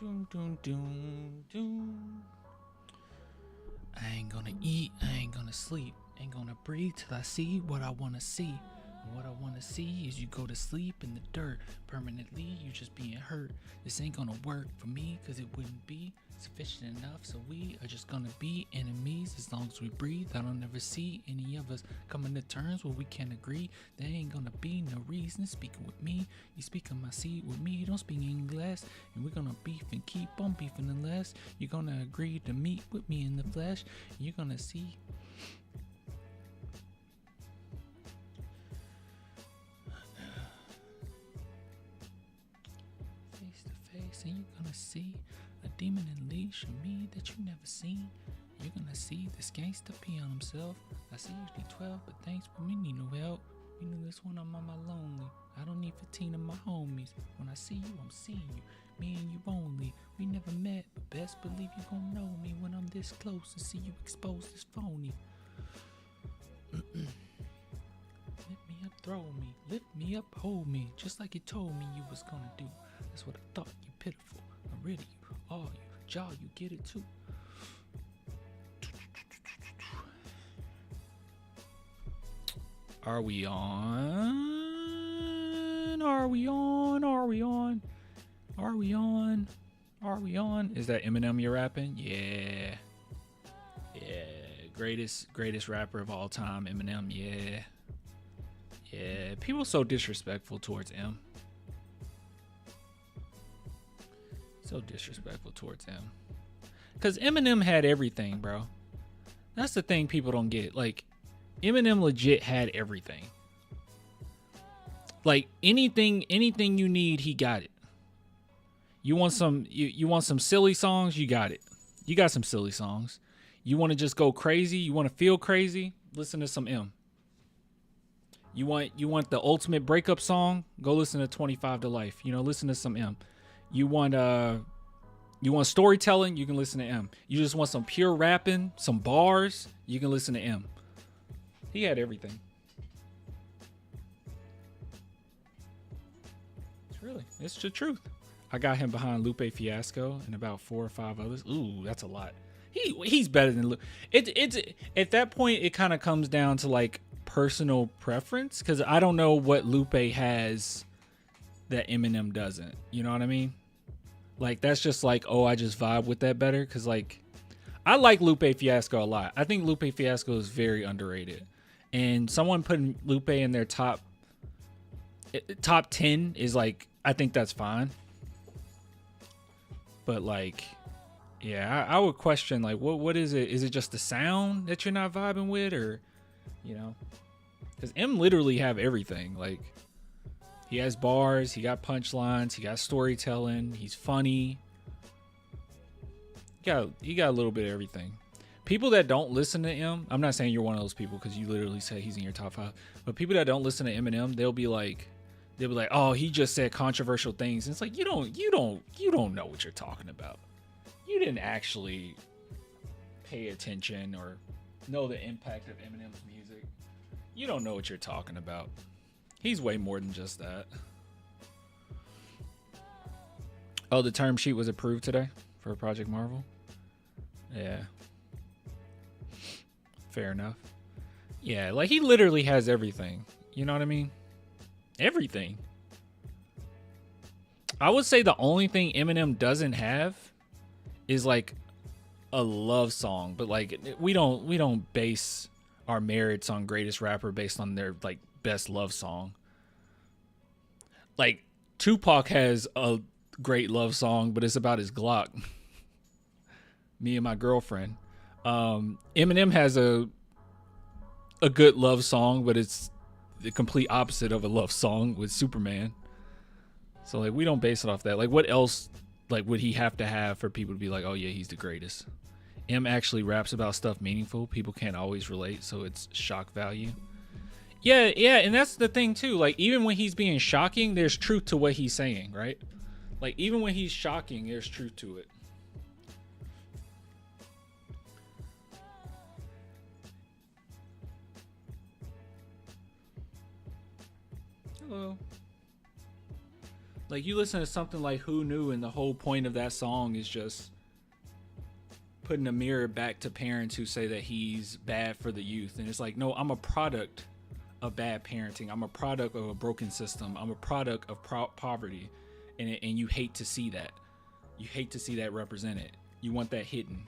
Doom, doom, doom, doom. I ain't gonna eat, I ain't gonna sleep, ain't gonna breathe till I see what I wanna see. And what I wanna see is you go to sleep in the dirt. Permanently, you just being hurt. This ain't gonna work for me, cause it wouldn't be sufficient enough. So we are just gonna be enemies as long as we breathe. I don't ever see any of us coming to terms where we can agree. There ain't gonna be no reason speaking with me. You speak on my seat with me, don't speak English. And we're gonna beef and keep on beefing unless you're gonna agree to meet with me in the flesh. You're gonna see. And you're gonna see a demon in leash of me that you never seen. You're gonna see this gangster pee on himself. I see you need 12, but thanks, but me need no help. You know this one, I'm on my lonely. I don't need 15 of my homies. When I see you, I'm seeing you. Me and you only. We never met, but best believe you gon' know me when I'm this close and see you expose this phony. Lift me up, throw me. Lift me up, hold me. Just like you told me you was gonna do. That's what I thought. You pitiful. I'm ready. You, all you, jaw, you get it too. Are we on? Are we on? Are we on? Are we on? Are we on? Is that Eminem you're rapping? Yeah. Yeah. Greatest rapper of all time, Eminem. Yeah. Yeah. People so disrespectful towards M. So disrespectful towards him. Because Eminem had everything, bro. That's the thing people don't get. Like, Eminem legit had everything. Like, anything you need, he got it. You want some you want some silly songs, you got it. You got some silly songs. You want to just go crazy, you want to feel crazy, listen to some M. You want the ultimate breakup song, go listen to 25 to Life. You know, listen to some M. You want storytelling, you can listen to M. You just want some pure rapping, some bars, you can listen to M. He had everything. It's the truth. I got him behind Lupe Fiasco and about 4 or 5 others. Ooh, that's a lot. He's better than Lupe. It's at that point it kind of comes down to like personal preference, because I don't know what Lupe has that Eminem doesn't. You know what I mean? Like, that's just like, oh, I just vibe with that better. Because, like, I like Lupe Fiasco a lot. I think Lupe Fiasco is very underrated. And someone putting Lupe in their top 10 is, like, I think that's fine. But, like, yeah, I would question, like, what is it? Is it just the sound that you're not vibing with? Or, you know? Because M literally have everything. Like, he has bars, he got punchlines, he got storytelling, he's funny. He got a little bit of everything. People that don't listen to M, I'm not saying you're one of those people because you literally say he's in your top 5, but people that don't listen to Eminem, they'll be like, oh, he just said controversial things. And it's like, you don't know what you're talking about. You didn't actually pay attention or know the impact of Eminem's music. You don't know what you're talking about. He's way more than just that. Oh, the term sheet was approved today for Project Marvel? Yeah. Fair enough. Yeah, like, he literally has everything. You know what I mean? Everything. I would say the only thing Eminem doesn't have is, like, a love song. But, like, we don't base our merits on greatest rapper based on their, like, best love song. Like, Tupac has a great love song, but it's about his Glock. Me and my girlfriend. Eminem has a good love song, but it's the complete opposite of a love song with Superman. So, like, we don't base it off that. Like, what else, like, would he have to have for people to be like, oh yeah, he's the greatest? M actually raps about stuff meaningful. People can't always relate, so it's shock value. Yeah, and that's the thing too. Like, even when he's being shocking, there's truth to what he's saying, right? Like, even when he's shocking, there's truth to it. Hello. Like, you listen to something like Who Knew, and the whole point of that song is just putting a mirror back to parents who say that he's bad for the youth. And it's like, no, I'm a product of bad parenting. I'm a product of a broken system. I'm a product of poverty. And you hate to see that. You hate to see that represented. You want that hidden,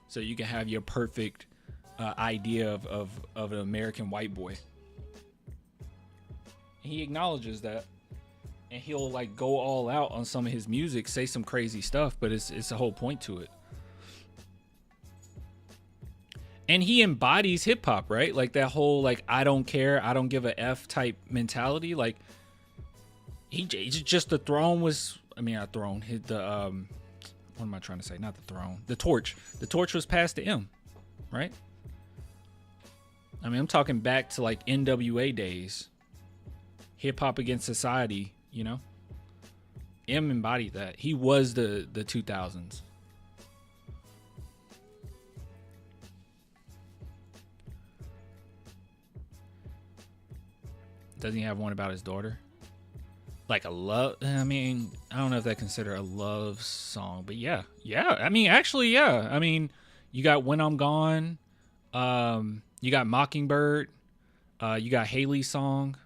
so you can have your perfect idea of an American white boy. And he acknowledges that. And he'll like go all out on some of his music, say some crazy stuff, but it's the whole point to it. And he embodies hip hop, right? Like that whole like I don't care, I don't give a F type mentality. Like he just the throne was, I mean, not throne. What am I trying to say? Not the throne. The torch. The torch was passed to him, right? I mean, I'm talking back to like NWA days, hip hop against society. You know, M embodied that. He was the 2000s. Doesn't he have one about his daughter? Like a love. I mean, I don't know if that considered a love song, but yeah. I mean, actually, yeah. I mean, you got When I'm Gone. You got Mockingbird. You got Haley's song.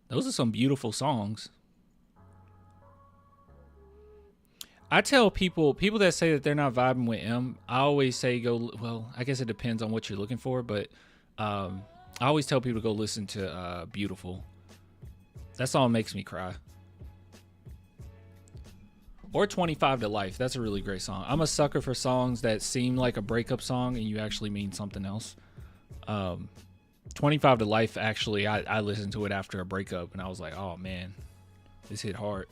Those are some beautiful songs. I tell people that say that they're not vibing with M, I always say well, I guess it depends on what you're looking for, but I always tell people to go listen to Beautiful. That song makes me cry. Or 25 to Life. That's a really great song. I'm a sucker for songs that seem like a breakup song and you actually mean something else. 25 to Life, actually, I listened to it after a breakup and I was like, oh man, this hit hard.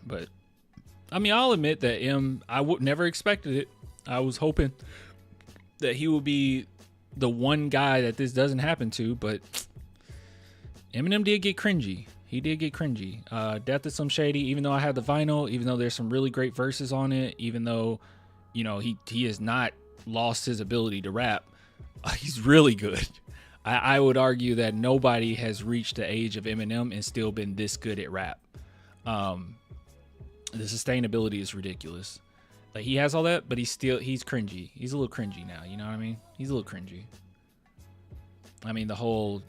But I mean, I'll admit that I would never expected it. I was hoping that he would be the one guy that this doesn't happen to, but Eminem did get cringy. He did get cringy. Death of Some Shady, even though I have the vinyl, even though there's some really great verses on it, even though, you know, he has not lost his ability to rap, he's really good. I would argue that nobody has reached the age of Eminem and still been this good at rap. The sustainability is ridiculous. Like, he has all that, but he's cringy. He's a little cringy now, you know what I mean? He's a little cringy. I mean, the whole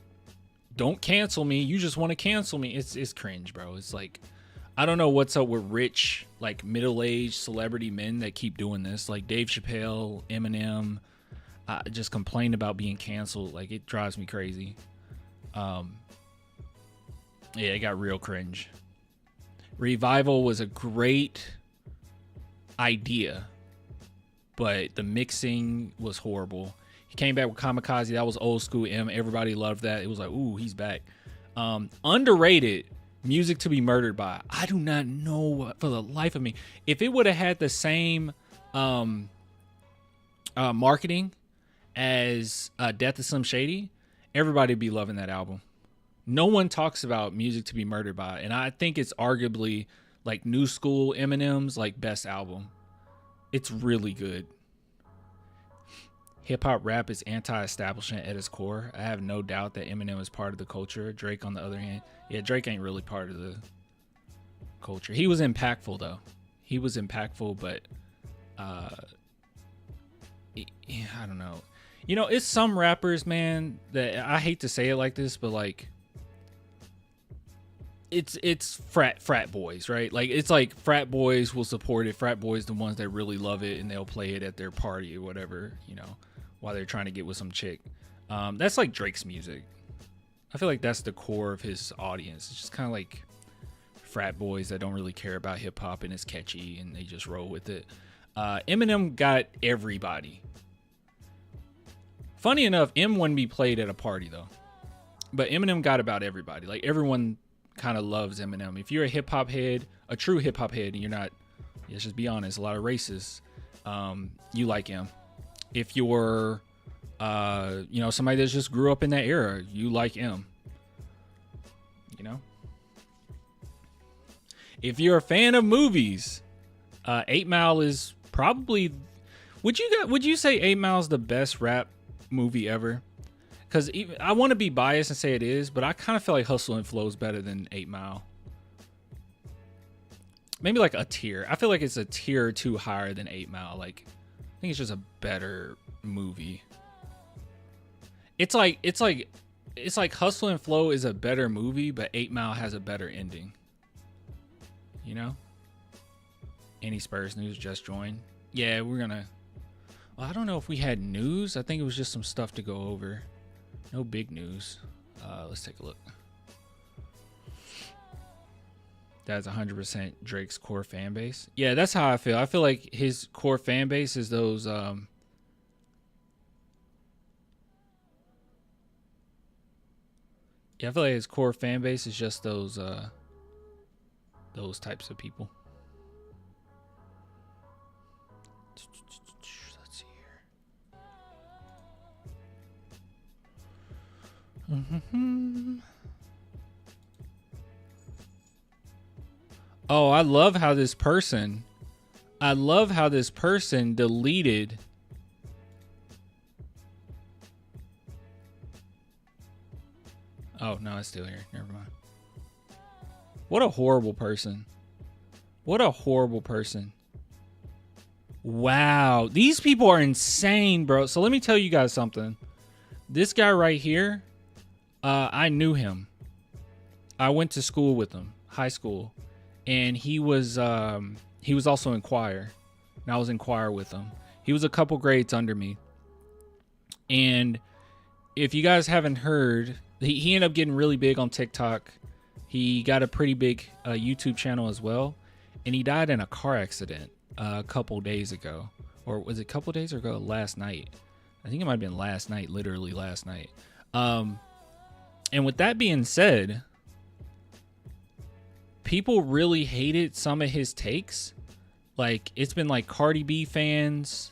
don't cancel me, you just want to cancel me. It's cringe, bro. It's like, I don't know what's up with rich, like middle-aged celebrity men that keep doing this. Like Dave Chappelle, Eminem, just complain about being canceled. Like, it drives me crazy. Yeah, it got real cringe. Revival was a great idea, but the mixing was horrible. He came back with Kamikaze. That was old school M. Everybody loved that. It was like, ooh, he's back. Underrated, Music to Be Murdered By. I do not know what, for the life of me. If it would have had the same marketing as Death of Some Shady, everybody would be loving that album. No one talks about Music to Be Murdered By, and I think it's arguably like new school Eminem's like best album. It's really good. Hip hop rap is anti-establishment at its core. I have no doubt that Eminem is part of the culture. Drake, on the other hand, yeah, Drake ain't really part of the culture. He was impactful though. He was impactful, but I don't know. You know, it's some rappers, man, that I hate to say it like this, but like, it's frat boys, right? Like, it's like frat boys will support it. Frat boys, the ones that really love it, and they'll play it at their party or whatever, you know, while they're trying to get with some chick. That's like Drake's music. I feel like that's the core of his audience. It's just kind of like frat boys that don't really care about hip hop and it's catchy and they just roll with it. Eminem got everybody. Funny enough, M wouldn't be played at a party though, but Eminem got about everybody. Like, everyone kind of loves Eminem. If you're a hip hop head, a true hip hop head, and you're not, let's just be honest, a lot of racists, you like him. If you're, you know, somebody that just grew up in that era, you like him. You know, if you're a fan of movies, 8 Mile is probably. Would you say 8 Mile is the best rap movie ever? Because I want to be biased and say it is, but I kind of feel like Hustle and Flow is better than 8 Mile. Maybe like a tier. I feel like it's a tier or two higher than 8 Mile. Like, I think it's just a better movie. It's like Hustle and Flow is a better movie, but 8 Mile has a better ending. You know? Any Spurs news just joined? Yeah, we're gonna. Well, I don't know if we had news. I think it was just some stuff to go over. No big news. Let's take a look. That's 100% Drake's core fan base. Yeah, that's how I feel. I feel like his core fan base is those. Yeah, I feel like his core fan base is just those types of people. Let's see here. Oh, I love how this person deleted. Oh, no, it's still here. Never mind. What a horrible person. What a horrible person. Wow. These people are insane, bro. So let me tell you guys something. This guy right here, I knew him. I went to school with him, high school. And he was also in choir. And I was in choir with him. He was a couple grades under me. And if you guys haven't heard, he ended up getting really big on TikTok. He got a pretty big YouTube channel as well. And he died in a car accident a couple days ago. Or was it a couple days ago? Last night. I think it might have been last night, literally last night. And with that being said, people really hated some of his takes. Like, it's been like Cardi B fans,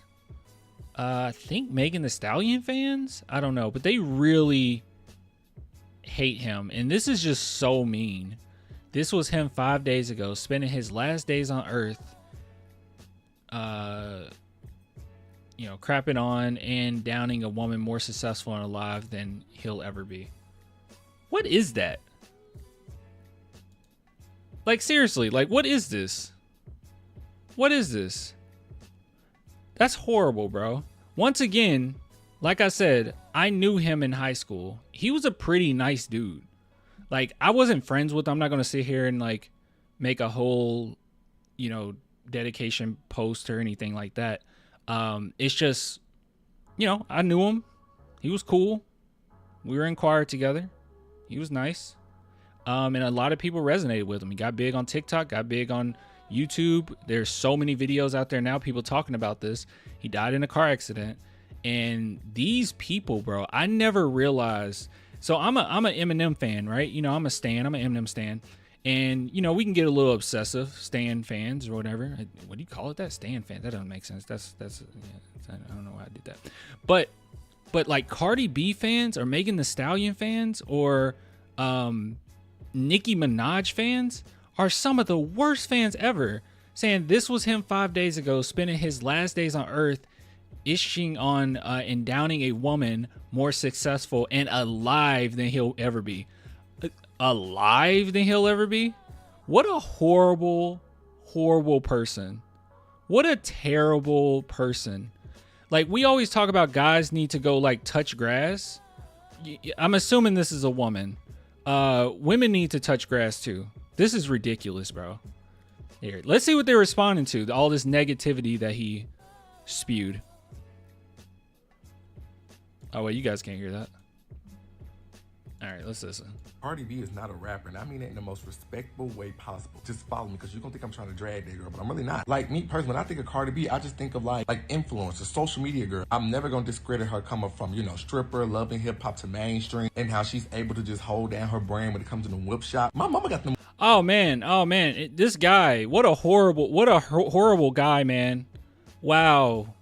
I think Megan Thee Stallion fans, I don't know, but they really hate him. And this is just so mean. This was him 5 days ago, spending his last days on Earth, you know, crapping on and downing a woman more successful and alive than he'll ever be. What is that? Like, seriously, like, what is this? What is this? That's horrible, bro. Once again, like I said, I knew him in high school. He was a pretty nice dude. Like, I wasn't friends with him. I'm not going to sit here and, like, make a whole, you know, dedication post or anything like that. It's just, you know, I knew him. He was cool. We were in choir together. He was nice. And a lot of people resonated with him. He got big on TikTok, got big on YouTube. There's so many videos out there now, people talking about this. He died in a car accident. And these people, bro, I never realized. So I'm an Eminem fan, right? You know, I'm an Eminem stan. And, you know, we can get a little obsessive, stan fans or whatever. What do you call it? That stan fan? That doesn't make sense. That's yeah, I don't know why I did that. But like Cardi B fans or Megan Thee Stallion fans or Nicki Minaj fans are some of the worst fans ever, saying this was him 5 days ago, spending his last days on Earth, ishing on and downing a woman more successful and alive than he'll ever be. Alive than he'll ever be? What a horrible, horrible person. What a terrible person. Like, we always talk about guys need to go, like, touch grass. I'm assuming this is a woman. Women need to touch grass too. This is ridiculous, bro. Here, let's see what they're responding to. All this negativity that he spewed. Oh, wait, you guys can't hear that. All right, let's listen. Cardi B is not a rapper, and I mean it in the most respectful way possible. Just follow me, because you're going to think I'm trying to drag that girl, but I'm really not. Like, me personally, when I think of Cardi B, I just think of, like influencer, social media girl. I'm never going to discredit her coming from, you know, stripper, loving hip-hop to mainstream, and how she's able to just hold down her brand when it comes to the whip shop. My mama got them. Oh, man. This guy, what a horrible guy, man. Wow.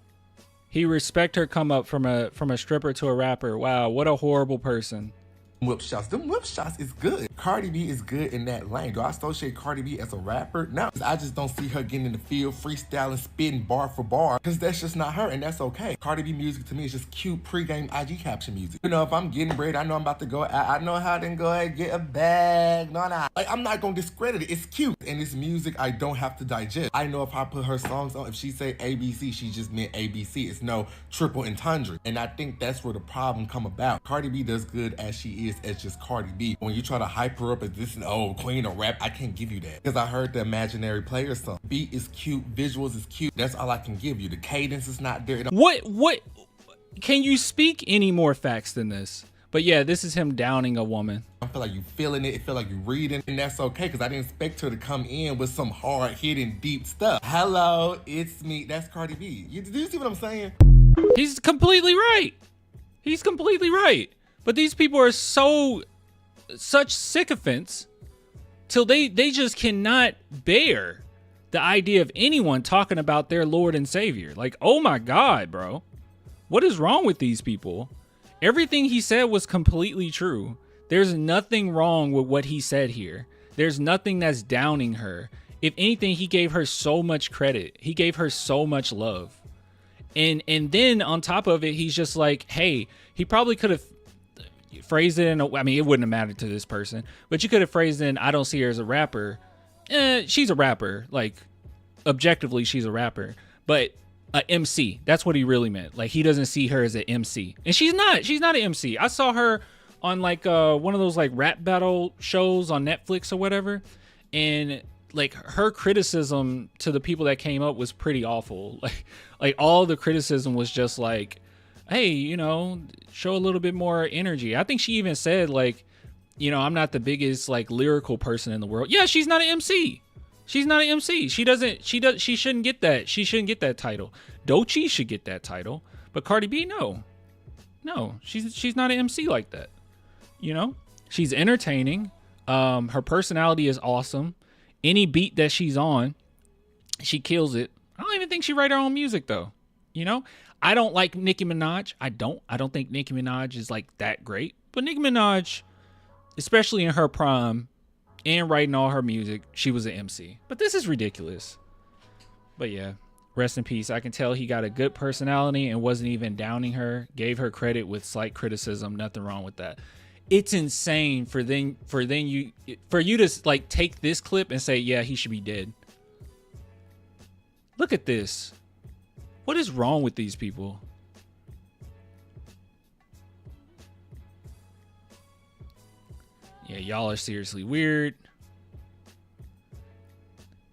He respect her come up from a stripper to a rapper. Wow, what a horrible person. whip shots. Them whip shots is good. Cardi B is good in that lane. Do I associate Cardi B as a rapper? No. I just don't see her getting in the field, freestyling, spitting bar for bar, because that's just not her, and that's okay. Cardi B music to me is just cute pre-game IG caption music. You know, if I'm getting bread, I know I'm about to go, I know how to go ahead and get a bag. No. Like, I'm not gonna discredit it. It's cute. And it's music I don't have to digest. I know if I put her songs on, if she say ABC, she just meant ABC. It's no triple entendre. And I think that's where the problem come about. Cardi B does good as she is as just Cardi B. When you try to hype her up as this queen of rap, I can't give you that. Because I heard the Imaginary Player song. Beat is cute, visuals is cute. That's all I can give you. The cadence is not there. What can you speak any more facts than this? But yeah, this is him downing a woman. I feel like you feeling it. It feel like you reading, and that's okay because I didn't expect her to come in with some hard hitting deep stuff. Hello, it's me. That's Cardi B. Do you see what I'm saying? He's completely right. He's completely right. But these people are such sycophants till they just cannot bear the idea of anyone talking about their Lord and Savior. Like, oh my God, bro. What is wrong with these people? Everything he said was completely true. There's nothing wrong with what he said here. There's nothing that's downing her. If anything, he gave her so much credit. He gave her so much love. And then on top of it, he's just like, hey, he probably could have phrased it in I mean, it wouldn't have mattered to this person, but you could have phrased it in, I don't see her as a rapper. She's a rapper. Like, objectively, she's a rapper. But a MC. That's what he really meant. Like, he doesn't see her as an MC. And she's not an MC. I saw her on like one of those like rap battle shows on Netflix or whatever. And like her criticism to the people that came up was pretty awful. Like all the criticism was just like, hey, you know, show a little bit more energy. I think she even said like, you know, I'm not the biggest like lyrical person in the world. Yeah, she's not an MC. She's not an MC. She shouldn't get that. She shouldn't get that title. Doechii should get that title. But Cardi B, no, she's not an MC like that. You know, she's entertaining. Her personality is awesome. Any beat that she's on, she kills it. I don't even think she write her own music though. You know, I don't like Nicki Minaj. I don't think Nicki Minaj is like that great. But Nicki Minaj, especially in her prime, and writing all her music, she was an MC. But this is ridiculous. But yeah, rest in peace. I can tell he got a good personality and wasn't even downing her. Gave her credit with slight criticism. Nothing wrong with that. It's insane for you to like take this clip and say, yeah, he should be dead. Look at this. What is wrong with these people? Yeah, y'all are seriously weird.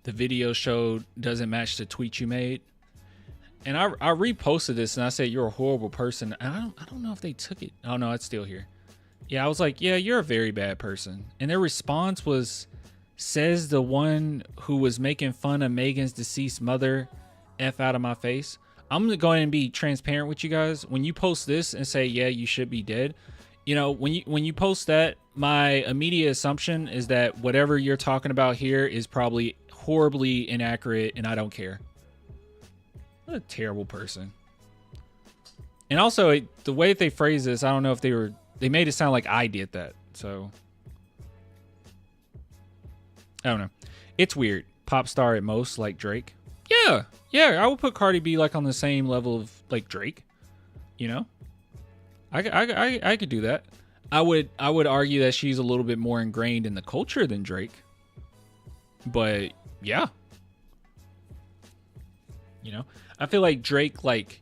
The video showed doesn't match the tweet you made. And I reposted this and I said, you're a horrible person. And I don't know if they took it. Oh no, it's still here. Yeah, I was like, yeah, you're a very bad person. And their response was, says the one who was making fun of Megan's deceased mother, F out of my face. I'm going to go ahead and be transparent with you guys. When you post this and say, yeah, you should be dead. You know, when you post that, my immediate assumption is that whatever you're talking about here is probably horribly inaccurate and I don't care. What a terrible person. And also, the way that they phrase this, I don't know if they made it sound like I did that. So, I don't know. It's weird. Pop star at most, like Drake. Yeah, I would put Cardi B like on the same level of like Drake. You know? I could do that. I would argue that she's a little bit more ingrained in the culture than Drake. But yeah. You know, I feel like Drake like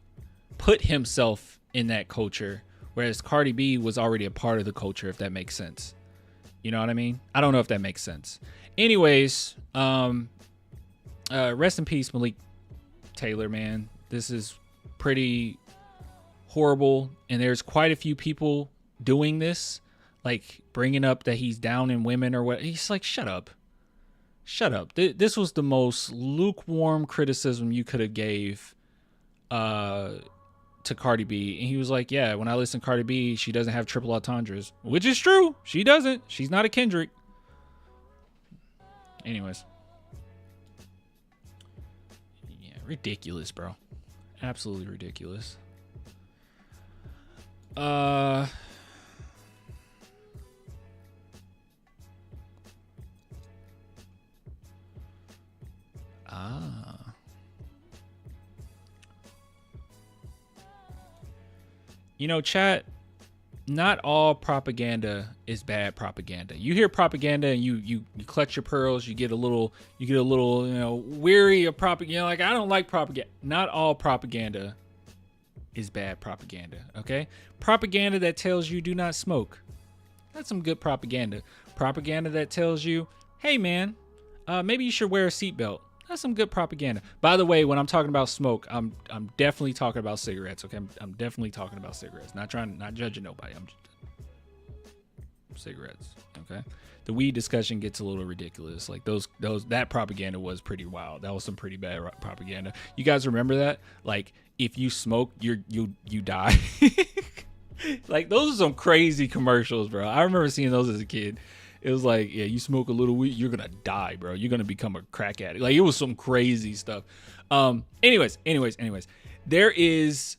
put himself in that culture, whereas Cardi B was already a part of the culture, if that makes sense. You know what I mean? I don't know if that makes sense. Anyways, rest in peace, Malik Taylor, man. This is pretty horrible, and there's quite a few people doing this, like bringing up that he's down in women or what. He's like, shut up. This was the most lukewarm criticism you could have gave to Cardi B. And he was like, yeah, when I listen to Cardi B, she doesn't have triple entendres, which is true. She doesn't. She's not a Kendrick. Anyways. Yeah, ridiculous, bro. Absolutely ridiculous. Ah. You know, chat, not all propaganda is bad propaganda. You hear propaganda and you clutch your pearls, you get a little, weary of propaganda. Like, I don't like propaganda. Not all propaganda is bad propaganda, okay? Propaganda that tells you do not smoke. That's some good propaganda. Propaganda that tells you, hey man, maybe you should wear a seatbelt. That's some good propaganda. By the way, when I'm talking about smoke, I'm definitely talking about cigarettes. Okay, I'm definitely talking about cigarettes. Not judging nobody. I'm just cigarettes. Okay, the weed discussion gets a little ridiculous. Like that propaganda was pretty wild. That was some pretty bad propaganda. You guys remember that? Like, if you smoke, you die. Like, those are some crazy commercials, bro. I remember seeing those as a kid. It was like, yeah, you smoke a little weed, you're gonna die, bro. You're gonna become a crack addict. Like, it was some crazy stuff. Anyways, there is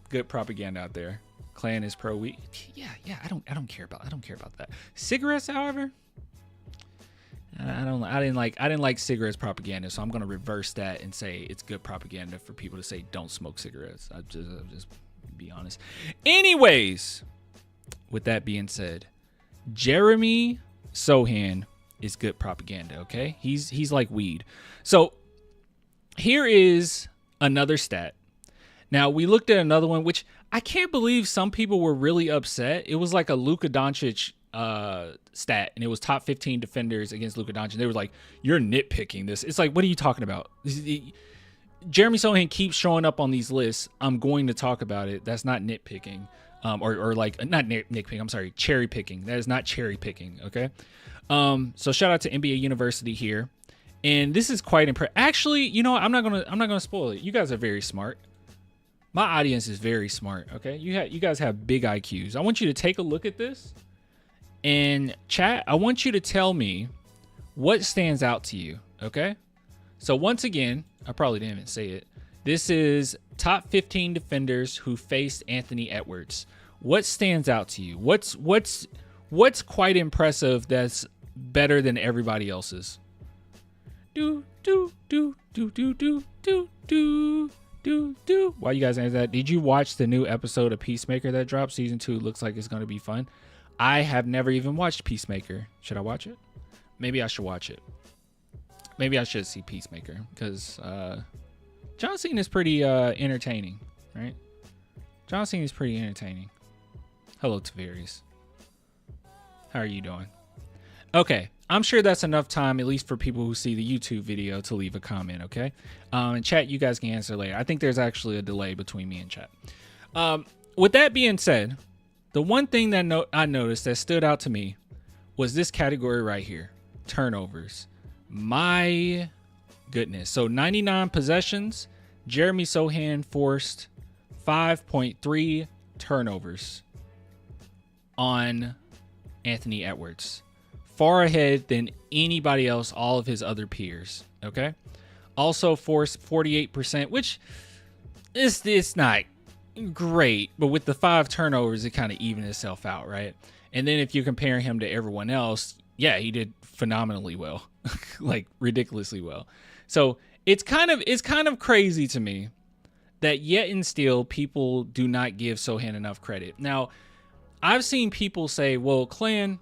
good propaganda out there. Klan is pro weed. Yeah. I don't care about that. Cigarettes, however, I didn't like cigarettes propaganda, so I'm gonna reverse that and say it's good propaganda for people to say don't smoke cigarettes. I just be honest. Anyways, with that being said, Jeremy Sohan is good propaganda, okay? He's like weed. So here is another stat. Now, we looked at another one, which I can't believe some people were really upset. It was like a Luka Doncic stat, and it was top 15 defenders against Luka Doncic. They were like, you're nitpicking this. It's like, what are you talking about? Jeremy Sohan keeps showing up on these lists. I'm going to talk about it. That's not nitpicking. Or like, not nitpicking, I'm sorry, cherry picking. That is not cherry picking, okay? So shout out to NBA University here. And this is quite impressive. Actually, you know what? I'm not gonna spoil it. You guys are very smart. My audience is very smart, okay? You guys have big IQs. I want you to take a look at this. And chat, I want you to tell me what stands out to you, okay? So once again, I probably didn't even say it. This is top 15 defenders who faced Anthony Edwards. What stands out to you? What's quite impressive that's better than everybody else's? Do. Why you guys answer that? Did you watch the new episode of Peacemaker that dropped? Season 2 looks like it's going to be fun. I have never even watched Peacemaker. Should I watch it? Maybe I should watch it. Maybe I should see Peacemaker because John Cena is pretty entertaining, right? John Cena is pretty entertaining. Hello, Tavares. How are you doing? Okay, I'm sure that's enough time, at least for people who see the YouTube video, to leave a comment, okay? And chat, you guys can answer later. I think there's actually a delay between me and chat. With that being said, the one thing that I noticed that stood out to me was this category right here, turnovers. My goodness. So 99 possessions, Jeremy Sohan forced 5.3 turnovers on Anthony Edwards. Far ahead than anybody else, all of his other peers, okay? Also forced 48%, which it's not great, but with the 5 turnovers, it kind of evened itself out, right? And then if you compare him to everyone else, yeah, he did phenomenally well, like ridiculously well. So it's kind of crazy to me that yet and still people do not give Sohan enough credit. Now, I've seen people say, well, Clan,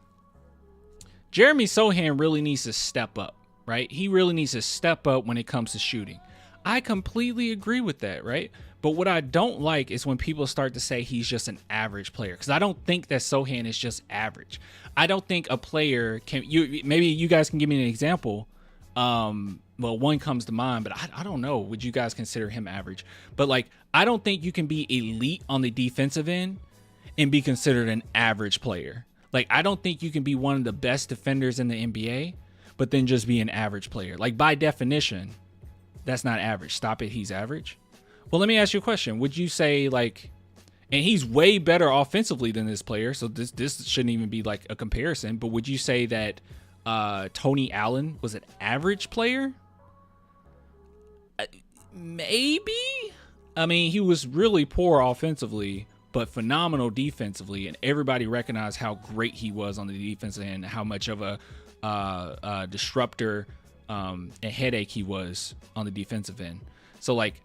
Jeremy Sohan really needs to step up, right? He really needs to step up when it comes to shooting. I completely agree with that, right? But what I don't like is when people start to say he's just an average player, because I don't think that Sohan is just average. I don't think a player can. Maybe you guys can give me an example. Well, one comes to mind, but I don't know. Would you guys consider him average? But like, I don't think you can be elite on the defensive end and be considered an average player. Like, I don't think you can be one of the best defenders in the NBA, but then just be an average player. Like, by definition, that's not average. Stop it. He's average. Well, let me ask you a question. Would you say, like, and he's way better offensively than this player, so this shouldn't even be like a comparison, but would you say that Tony Allen was an average player? Maybe. I mean, he was really poor offensively, but phenomenal defensively, and everybody recognized how great he was on the defense and how much of a disruptor a headache he was on the defensive end. So like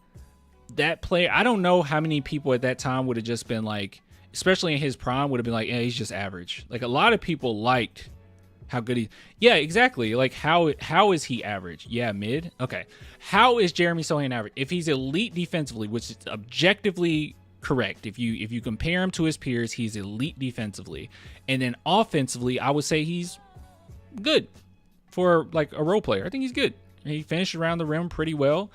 that player, I don't know how many people at that time would have just been like, especially in his prime, would have been like, yeah, he's just average. Like a lot of people liked how good he, yeah, exactly. Like how is he average? Yeah, mid. Okay. How is Jeremy Sochan average? If he's elite defensively, which is objectively correct. If you compare him to his peers, he's elite defensively. And then offensively, I would say he's good for like a role player. I think he's good. He finished around the rim pretty well.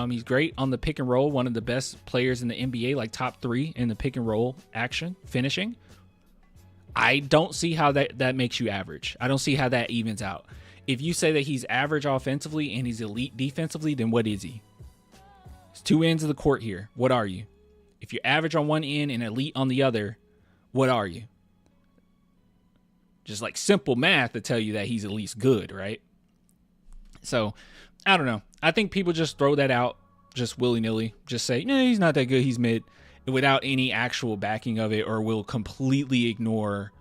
He's great on the pick and roll. One of the best players in the NBA, like top 3 in the pick and roll action finishing. I don't see how that makes you average. I don't see how that evens out. If you say that he's average offensively and he's elite defensively, then what is he? It's 2 ends of the court here. What are you? If you're average on one end and elite on the other, what are you? Just like simple math to tell you that he's at least good, right? So, I don't know. I think people just throw that out just willy-nilly. Just say, no, he's not that good. He's mid. Without any actual backing of it, or will completely ignore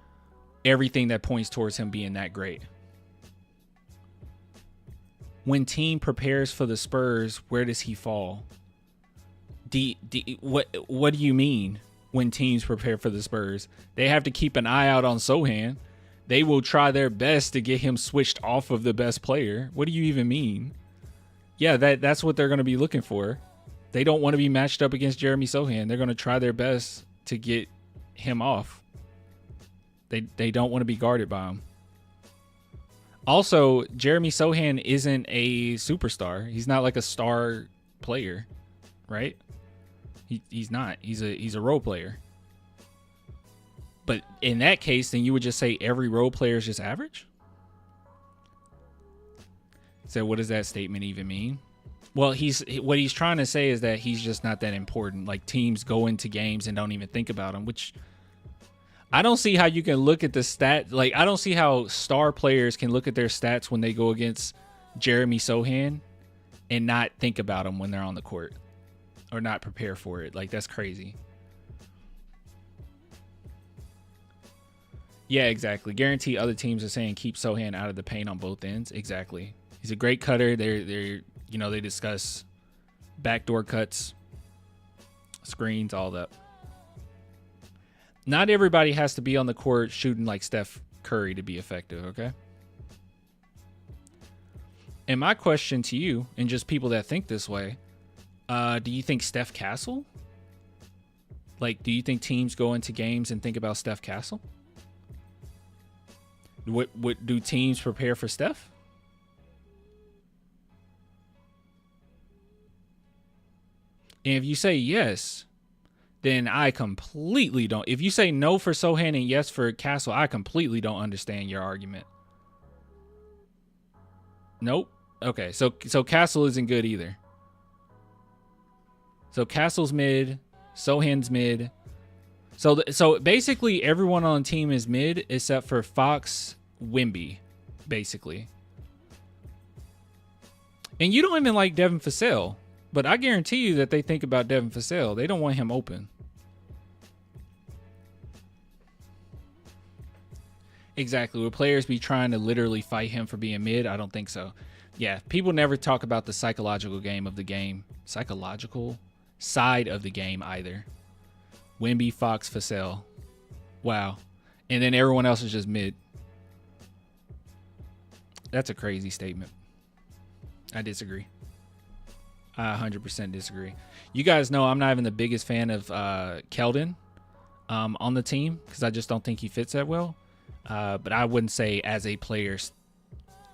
everything that points towards him being that great. When team prepares for the Spurs, where does he fall? What do you mean when teams prepare for the Spurs? They have to keep an eye out on Sochan. They will try their best to get him switched off of the best player. What do you even mean? Yeah, that's what they're going to be looking for. They don't want to be matched up against Jeremy Sochan. They're going to try their best to get him off. They don't want to be guarded by him. Also, Jeremy Sochan isn't a superstar. He's not like a star player, right? He's not. He's a role player. But in that case, then you would just say every role player is just average? So what does that statement even mean? Well, what he's trying to say is that he's just not that important. Like teams go into games and don't even think about him, which I don't see how you can look at the stat. Like I don't see how star players can look at their stats when they go against Jeremy Sochan and not think about him when they're on the court or not prepare for it. Like that's crazy. Yeah, exactly. Guarantee other teams are saying keep Sochan out of the paint on both ends. Exactly. He's a great cutter. They discuss backdoor cuts, screens, all that. Not everybody has to be on the court shooting like Steph Curry to be effective, okay? And my question to you, and just people that think this way, do you think Steph Castle? Like, do you think teams go into games and think about Steph Castle? What do teams prepare for Steph? And if you say yes, then I completely don't. If you say no for Sochan and yes for Castle, I completely don't understand your argument. Nope. Okay, so Castle isn't good either. So Castle's mid, Sochan's mid. So basically everyone on the team is mid except for Fox, Wemby, basically. And you don't even like Devin Vassell. But I guarantee you that they think about Devin Vassell. They don't want him open. Exactly. Would players be trying to literally fight him for being mid? I don't think so. Yeah, people never talk about the psychological game of the game. Psychological side of the game either. Wemby, Fox, Vassell. Wow. And then everyone else is just mid. That's a crazy statement. I disagree. I 100% disagree. You guys know I'm not even the biggest fan of Keldon on the team because I just don't think he fits that well. But I wouldn't say as a player,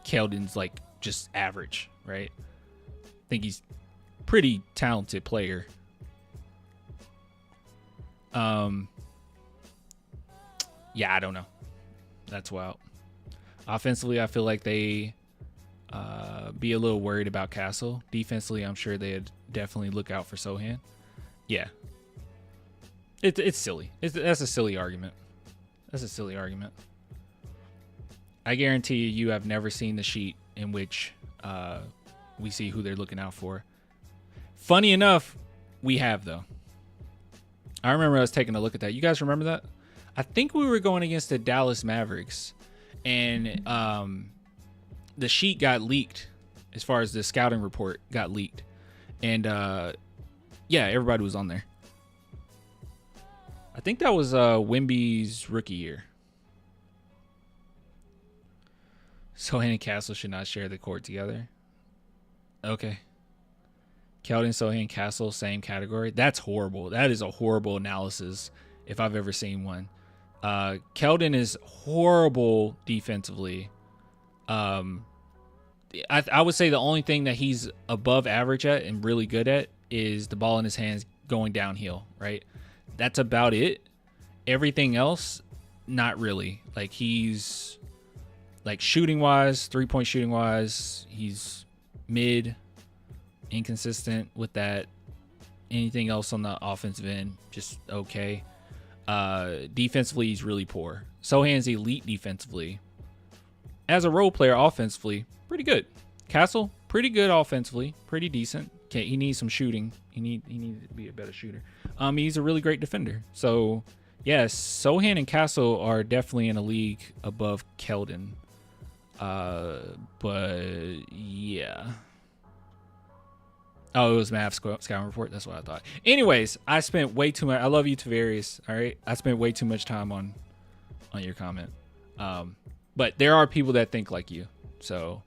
Keldon's like just average, right? I think he's pretty talented player. Yeah, I don't know. That's wild. Offensively, I feel like they be a little worried about Castle. Defensively, I'm sure they'd definitely look out for Sochan. Yeah. It's silly. That's a silly argument. That's a silly argument. I guarantee you have never seen the sheet in which we see who they're looking out for. Funny enough, we have, though. I remember I was taking a look at that. You guys remember that? I think we were going against the Dallas Mavericks, and the sheet got leaked as far as the scouting report got leaked. And yeah, everybody was on there. I think that was Wemby's rookie year. Sohan and Castle should not share the court together. Okay. Keldon, Sohan, Castle, same category. That's horrible. That is a horrible analysis if I've ever seen one. Keldon is horrible defensively. I would say the only thing that he's above average at and really good at is the ball in his hands going downhill, right? That's about it. Everything else, not really. Like, he's like shooting wise, 3-point shooting wise, he's mid, inconsistent with that. Anything else on the offensive end, just okay. Defensively, he's really poor. Sohan's elite defensively. As a role player offensively, pretty good. Castle, pretty good offensively, pretty decent. Okay, he needs some shooting. He needs to be a better shooter. He's a really great defender. So, yes, Sohan and Castle are definitely in a league above Keldon. But yeah. Oh, it was Mavs scouting report. That's what I thought. Anyways, I spent way too much. I love you, Tavarius. All right, I spent way too much time on your comment. But there are people that think like you. So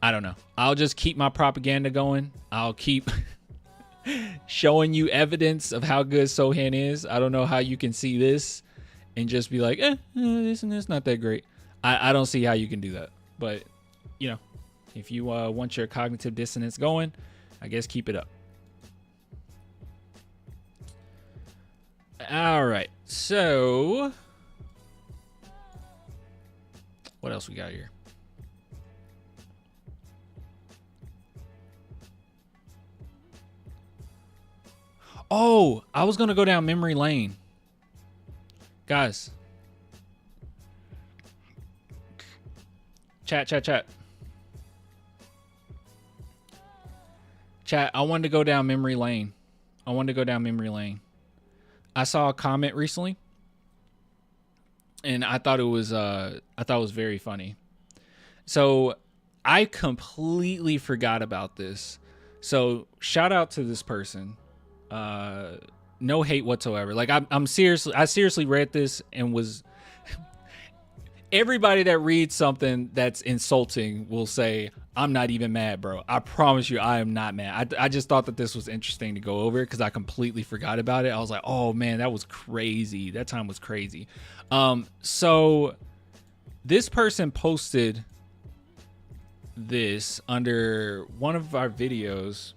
I don't know. I'll just keep my propaganda going. I'll keep showing you evidence of how good Sohan is. I don't know how you can see this and just be like, this and this not that great. I don't see how you can do that. But, you know, if you want your cognitive dissonance going, I guess keep it up. All right. So, what else we got here? Oh, I was going to go down memory lane. Guys. Chat. Chat, I wanted to go down memory lane. I saw a comment recently, and I thought it was very funny. So I completely forgot about this. So shout out to this person. No hate whatsoever. Like I seriously read this and was. Everybody that reads something that's insulting will say, I'm not even mad, bro. I promise you, I am not mad. I just thought that this was interesting to go over because I completely forgot about it. I was like, oh, man, that was crazy. That time was crazy. So this person posted this under one of our videos,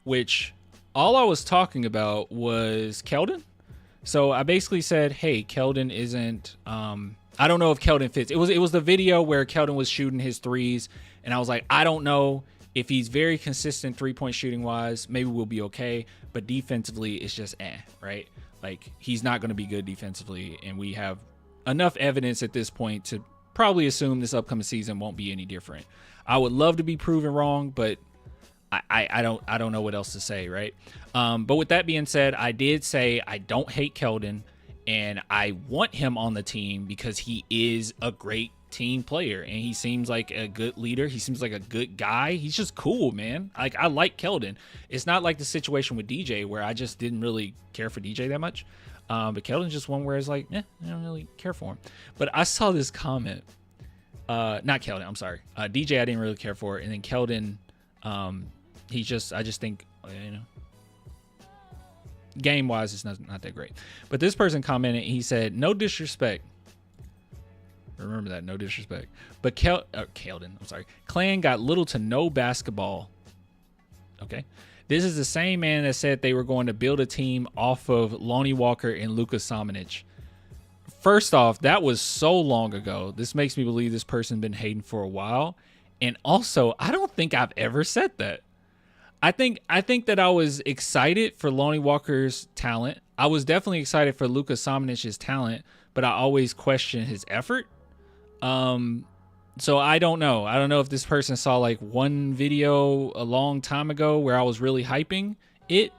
which all I was talking about was Keldon. So I basically said, hey, Keldon isn't... I don't know if Keldon fits. It was the video where Keldon was shooting his threes, and I was like, I don't know if he's very consistent 3-point shooting wise. Maybe we'll be okay, but defensively, it's just right? Like, he's not going to be good defensively, and we have enough evidence at this point to probably assume this upcoming season won't be any different. I would love to be proven wrong, but I don't know what else to say, right? But with that being said, I did say I don't hate Keldon. And I want him on the team because he is a great team player and he seems like a good leader. He seems like a good guy. He's just cool, man. Like, I like Keldon. It's not like the situation with DJ where I just didn't really care for DJ that much. But Keldon's just one where it's like, I don't really care for him. But I saw this comment. Not Keldon, I'm sorry. DJ, I didn't really care for. And then Keldon, I just think, game wise, it's not that great. But this person commented, he said, no disrespect. Remember that, no disrespect. But Keldon, I'm sorry. Clan got little to no basketball. Okay. This is the same man that said they were going to build a team off of Lonnie Walker and Luka Samanic. First off, that was so long ago. This makes me believe this person been hating for a while. And also, I don't think I've ever said that. I think that I was excited for Lonnie Walker's talent. I was definitely excited for Luka Samanic's talent, but I always question his effort. So I don't know. I don't know if this person saw like one video a long time ago where I was really hyping it,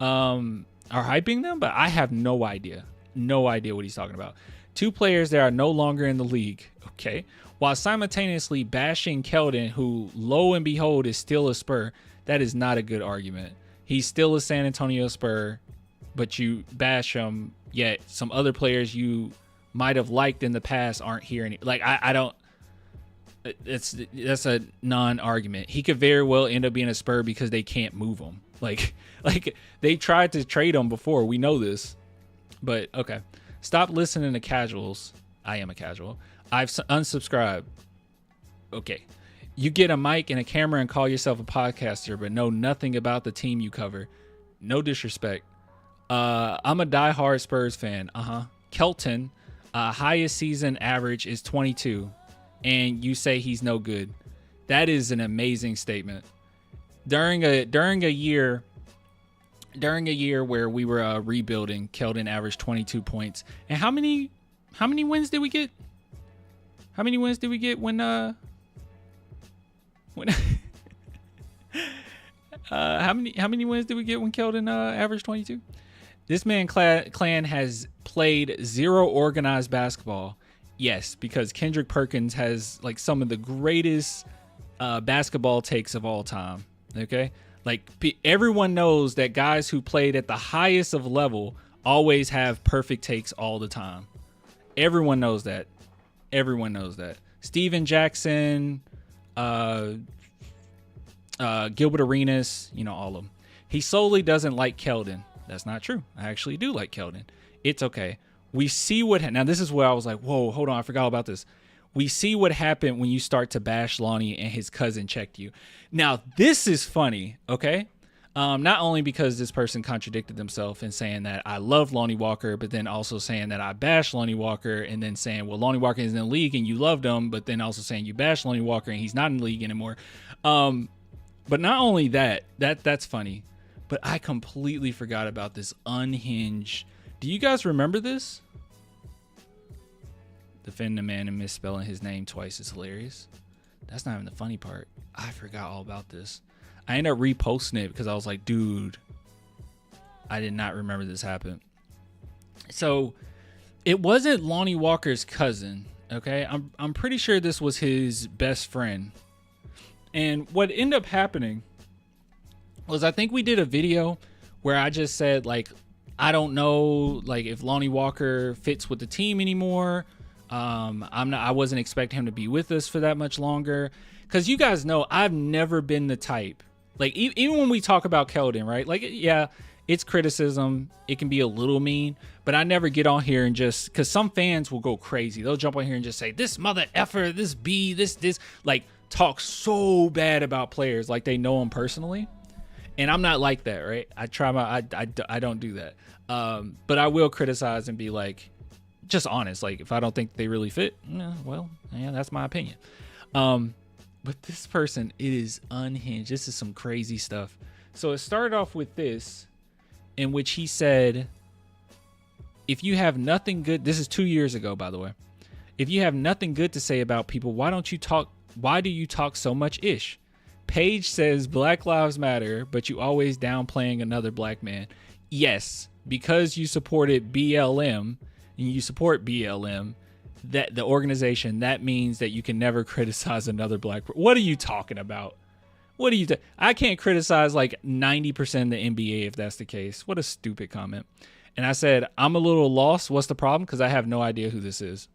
or hyping them, but I have no idea. No idea what he's talking about. Two players that are no longer in the league. Okay. While simultaneously bashing Keldon, who, lo and behold, is still a Spur. That is not a good argument. He's still a San Antonio Spur, but you bash him, yet some other players you might have liked in the past aren't here any. Like, I don't. That's a non-argument. He could very well end up being a Spur because they can't move him. Like they tried to trade him before. We know this. But okay. Stop listening to casuals. I am a casual. I've unsubscribed. Okay. You get a mic and a camera and call yourself a podcaster, but know nothing about the team you cover. No disrespect. I'm a diehard Spurs fan. Kelton, highest season average is 22, and you say he's no good. That is an amazing statement. During a year where we were rebuilding, Keldon averaged 22 points. And how many wins did we get? How many wins did we get when how many wins did we get when Keldon averaged 22? This man clan has played zero organized basketball. Yes, because Kendrick Perkins has like some of the greatest basketball takes of all time. Okay, like everyone knows that guys who played at the highest of level always have perfect takes all the time. Everyone knows that. Steven Jackson, Gilbert Arenas, all of them. He solely doesn't like Keldon. That's not true. I actually do like Keldon. It's okay. We see now this is where I was like, whoa, hold on, I forgot about this. We see what happened when you start to bash Lonnie and his cousin checked you. Now, this is funny, okay? Not only because this person contradicted themselves in saying that I love Lonnie Walker, but then also saying that I bash Lonnie Walker, and then saying, well, Lonnie Walker is in the league and you loved him, but then also saying you bash Lonnie Walker and he's not in the league anymore. But not only that's funny, but I completely forgot about this unhinged. Do you guys remember this? Defend the man and misspelling his name twice is hilarious. That's not even the funny part. I forgot all about this. I ended up reposting it because I was like, dude, I did not remember this happened. So it wasn't Lonnie Walker's cousin. Okay. I'm pretty sure this was his best friend. And what ended up happening was I think we did a video where I just said, like, I don't know, like, if Lonnie Walker fits with the team anymore. I wasn't expecting him to be with us for that much longer. Because you guys know I've never been the type. Like, even when we talk about Keldon, right? Like, yeah, it's criticism. It can be a little mean. But I never get on here and just... Because some fans will go crazy. They'll jump on here and just say, this mother effer, this B, this... Like, talk so bad about players like they know them personally. And I'm not like that, right? I don't do that. But I will criticize and be like... just honest. Like, if I don't think they really fit, well, yeah, that's my opinion. But this person, it is unhinged. This is some crazy stuff. So it started off with this, in which he said, if you have nothing good, this is 2 years ago, by the way. If you have nothing good to say about people, why do you talk so much ish? Paige says Black Lives Matter, but you always downplaying another black man. Yes, because you supported BLM, and you support BLM, that the organization, that means that you can never criticize another black person. What are you talking about? I can't criticize like 90% of the NBA if that's the case. What a stupid comment. And I said, I'm a little lost. What's the problem? Because I have no idea who this is.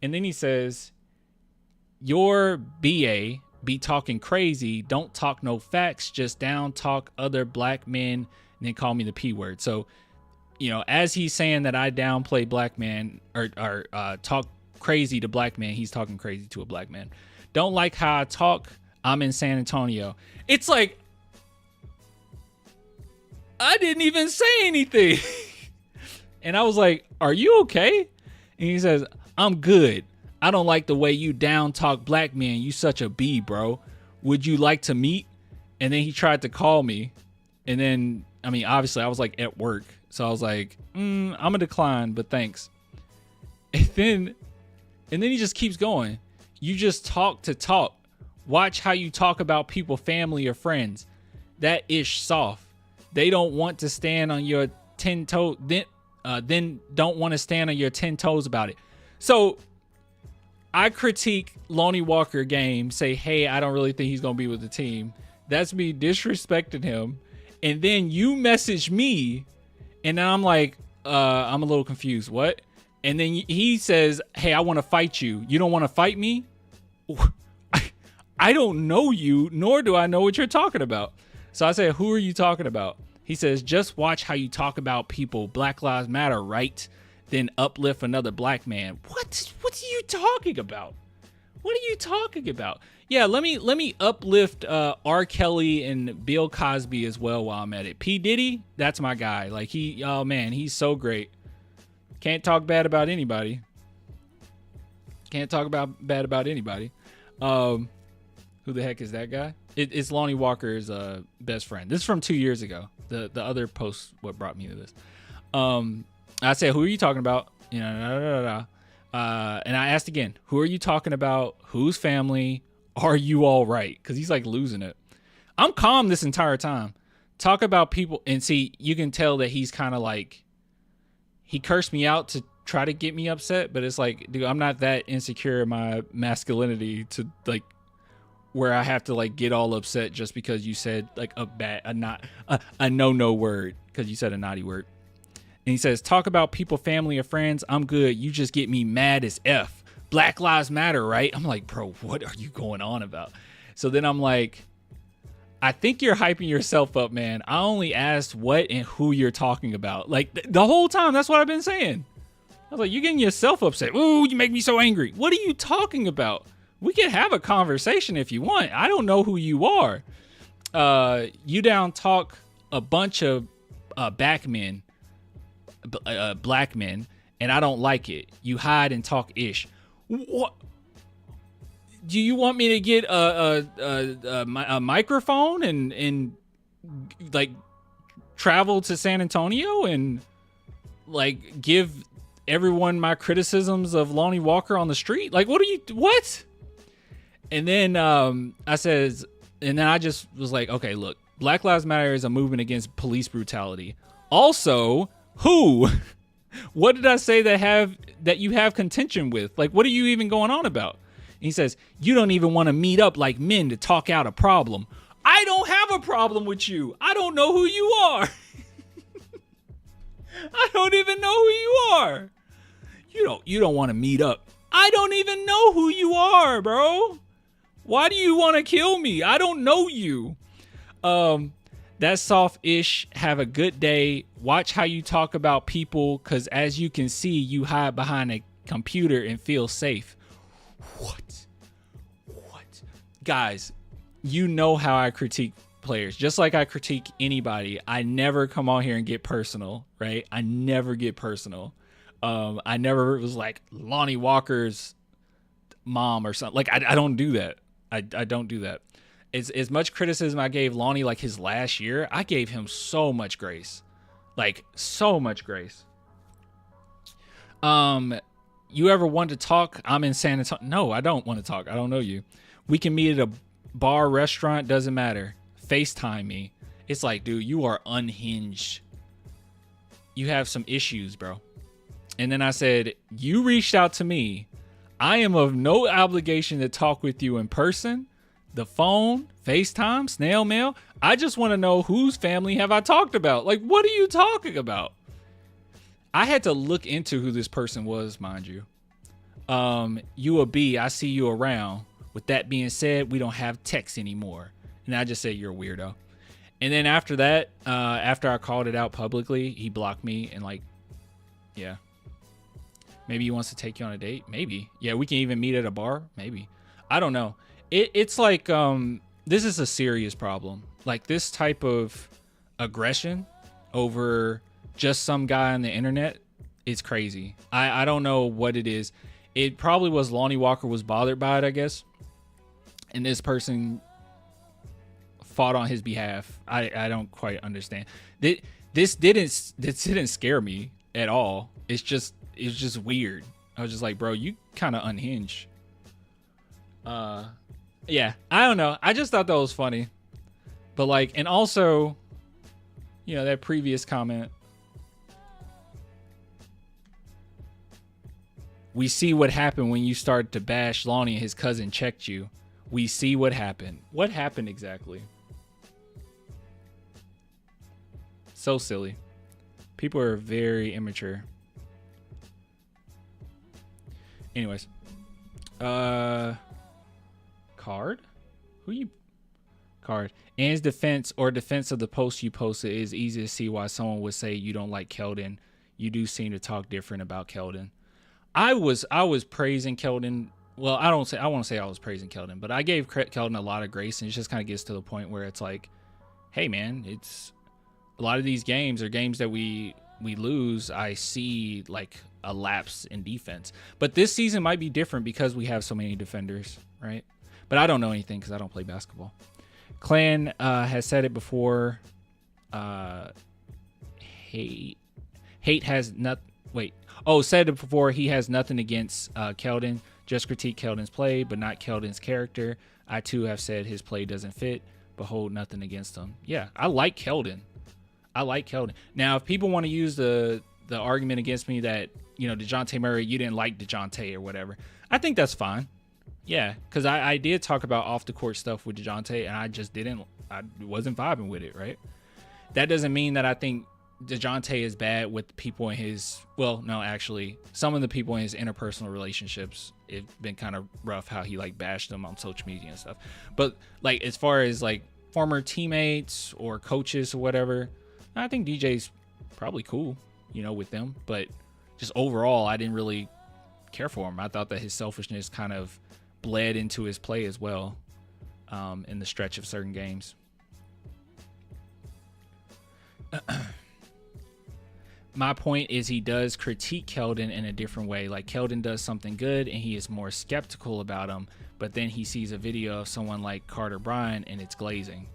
And then he says, your BA be talking crazy. Don't talk no facts. Just down talk other black men and then call me the P word. So, as he's saying that I downplay black man or talk crazy to black man, he's talking crazy to a black man. Don't like how I talk. I'm in San Antonio. It's like, I didn't even say anything. And I was like, are you okay? And he says, I'm good. I don't like the way you down talk black men. You such a B, bro. Would you like to meet? And then he tried to call me. And then, obviously I was like at work. So I was like, I'm gonna decline, but thanks. And then he just keeps going. You just talk to talk. Watch how you talk about people, family or friends. That ish soft. They don't want to stand on your 10 toes. Then don't want to stand on your 10 toes about it. So I critique Lonnie Walker game, say, hey, I don't really think he's going to be with the team. That's me disrespecting him. And then you message me, and then I'm like, I'm a little confused. What? And then he says, hey, I want to fight you. You don't want to fight me? I don't know you, nor do I know what you're talking about. So I said, who are you talking about? He says, just watch how you talk about people. Black Lives Matter, right? Then uplift another black man. What are you talking about? What are you talking about? Yeah, let me uplift R. Kelly and Bill Cosby as well while I'm at it. P. Diddy, that's my guy. Like oh man, he's so great. Can't talk bad about anybody. Can't talk bad about anybody. Who the heck is that guy? It's Lonnie Walker's best friend. This is from 2 years ago. The other post what brought me to this. I said, who are you talking about? You know, and I asked again, who are you talking about? Whose family? Are you all right? Because he's like losing it. I'm calm this entire time. Talk about people, and see, you can tell that he's kind of like, he cursed me out to try to get me upset, but it's like, dude, I'm not that insecure in my masculinity to like where I have to like get all upset just because you said like a no word, because you said a naughty word. And he says, talk about people, family, or friends. I'm good. You just get me mad as F. Black Lives Matter, right? I'm like, bro, what are you going on about? So then I'm like, I think you're hyping yourself up, man. I only asked what and who you're talking about. Like the whole time, that's what I've been saying. I was like, you're getting yourself upset. Ooh, you make me so angry. What are you talking about? We can have a conversation if you want. I don't know who you are. You down talk a bunch of black men, and I don't like it. You hide and talk ish. What? Do you want me to get a microphone and like travel to San Antonio and like give everyone my criticisms of Lonnie Walker on the street? Like, what? And then I just was like, okay, look, Black Lives Matter is a movement against police brutality. Also, who? What did I say that you have contention with? Like, what are you even going on about? And he says, you don't even want to meet up like men to talk out a problem. I don't have a problem with you. I don't know who you are. I don't even know who you are. You don't want to meet up. I don't even know who you are, bro. Why do you want to kill me? I don't know you. That's soft-ish. Have a good day. Watch how you talk about people, because as you can see, you hide behind a computer and feel safe. What? Guys, you know how I critique players. Just like I critique anybody, I never come on here and get personal, right? I never get personal. I never was like Lonnie Walker's mom or something. Like, I don't do that. I don't do that. As much criticism I gave Lonnie like his last year, I gave him so much grace. Like, so much grace. You ever want to talk? I'm in San Antonio. No, I don't want to talk. I don't know you. We can meet at a bar, restaurant, doesn't matter. FaceTime me. It's like, dude, you are unhinged. You have some issues, bro. And then I said, you reached out to me. I am of no obligation to talk with you in person, the phone, FaceTime, snail mail. I just want to know whose family have I talked about? Like, what are you talking about? I had to look into who this person was, mind you. You a B, I see you around. With that being said, we don't have text anymore. And I just said, you're a weirdo. And then after that, after I called it out publicly, he blocked me and like, yeah. Maybe he wants to take you on a date. Maybe. Yeah, we can even meet at a bar. Maybe. I don't know. It's like, this is a serious problem. Like, this type of aggression over just some guy on the internet is crazy. I don't know what it is. It probably was Lonnie Walker was bothered by it, I guess. And this person fought on his behalf. I don't quite understand. This didn't scare me at all. It's just weird. I was just like, bro, you kind of unhinged. Yeah, I don't know. I just thought that was funny. But like, and also, you know, that previous comment. We see what happened when you started to bash Lonnie and his cousin checked you. We see what happened. What happened exactly? So silly. People are very immature. Anyways. Card? Who you? Card. In his defense or defense of the post you posted, it is easy to see why someone would say you don't like Keldon. You do seem to talk different about Keldon. I was praising Keldon. Well, I want to say I was praising Keldon, but I gave Keldon a lot of grace, and it just kind of gets to the point where it's like, hey man, it's a lot of these games are games that we lose. I see like a lapse in defense, but this season might be different because we have so many defenders, right? But I don't know anything because I don't play basketball. Clan has said it before. Hate has not. Wait. Oh, said it before. He has nothing against Keldon. Just critique Keldon's play, but not Keldon's character. I too have said his play doesn't fit, but hold nothing against him. Yeah, I like Keldon. Now, if people want to use the argument against me that, you know, DeJounte Murray, you didn't like DeJounte or whatever, I think that's fine. Yeah, because I did talk about off the court stuff with DeJounte, and I wasn't vibing with it, right? That doesn't mean that I think DeJounte is bad with people in his, well, no, actually, some of the people in his interpersonal relationships, it's been kind of rough how he like bashed them on social media and stuff. But like, as far as like former teammates or coaches or whatever, I think DJ's probably cool, you know, with them. But just overall, I didn't really care for him. I thought that his selfishness kind of bled into his play as well in the stretch of certain games. My point is he does critique Keldon in a different way. Like Keldon does something good and he is more skeptical about him, but then he sees a video of someone like Carter Bryant and it's glazing.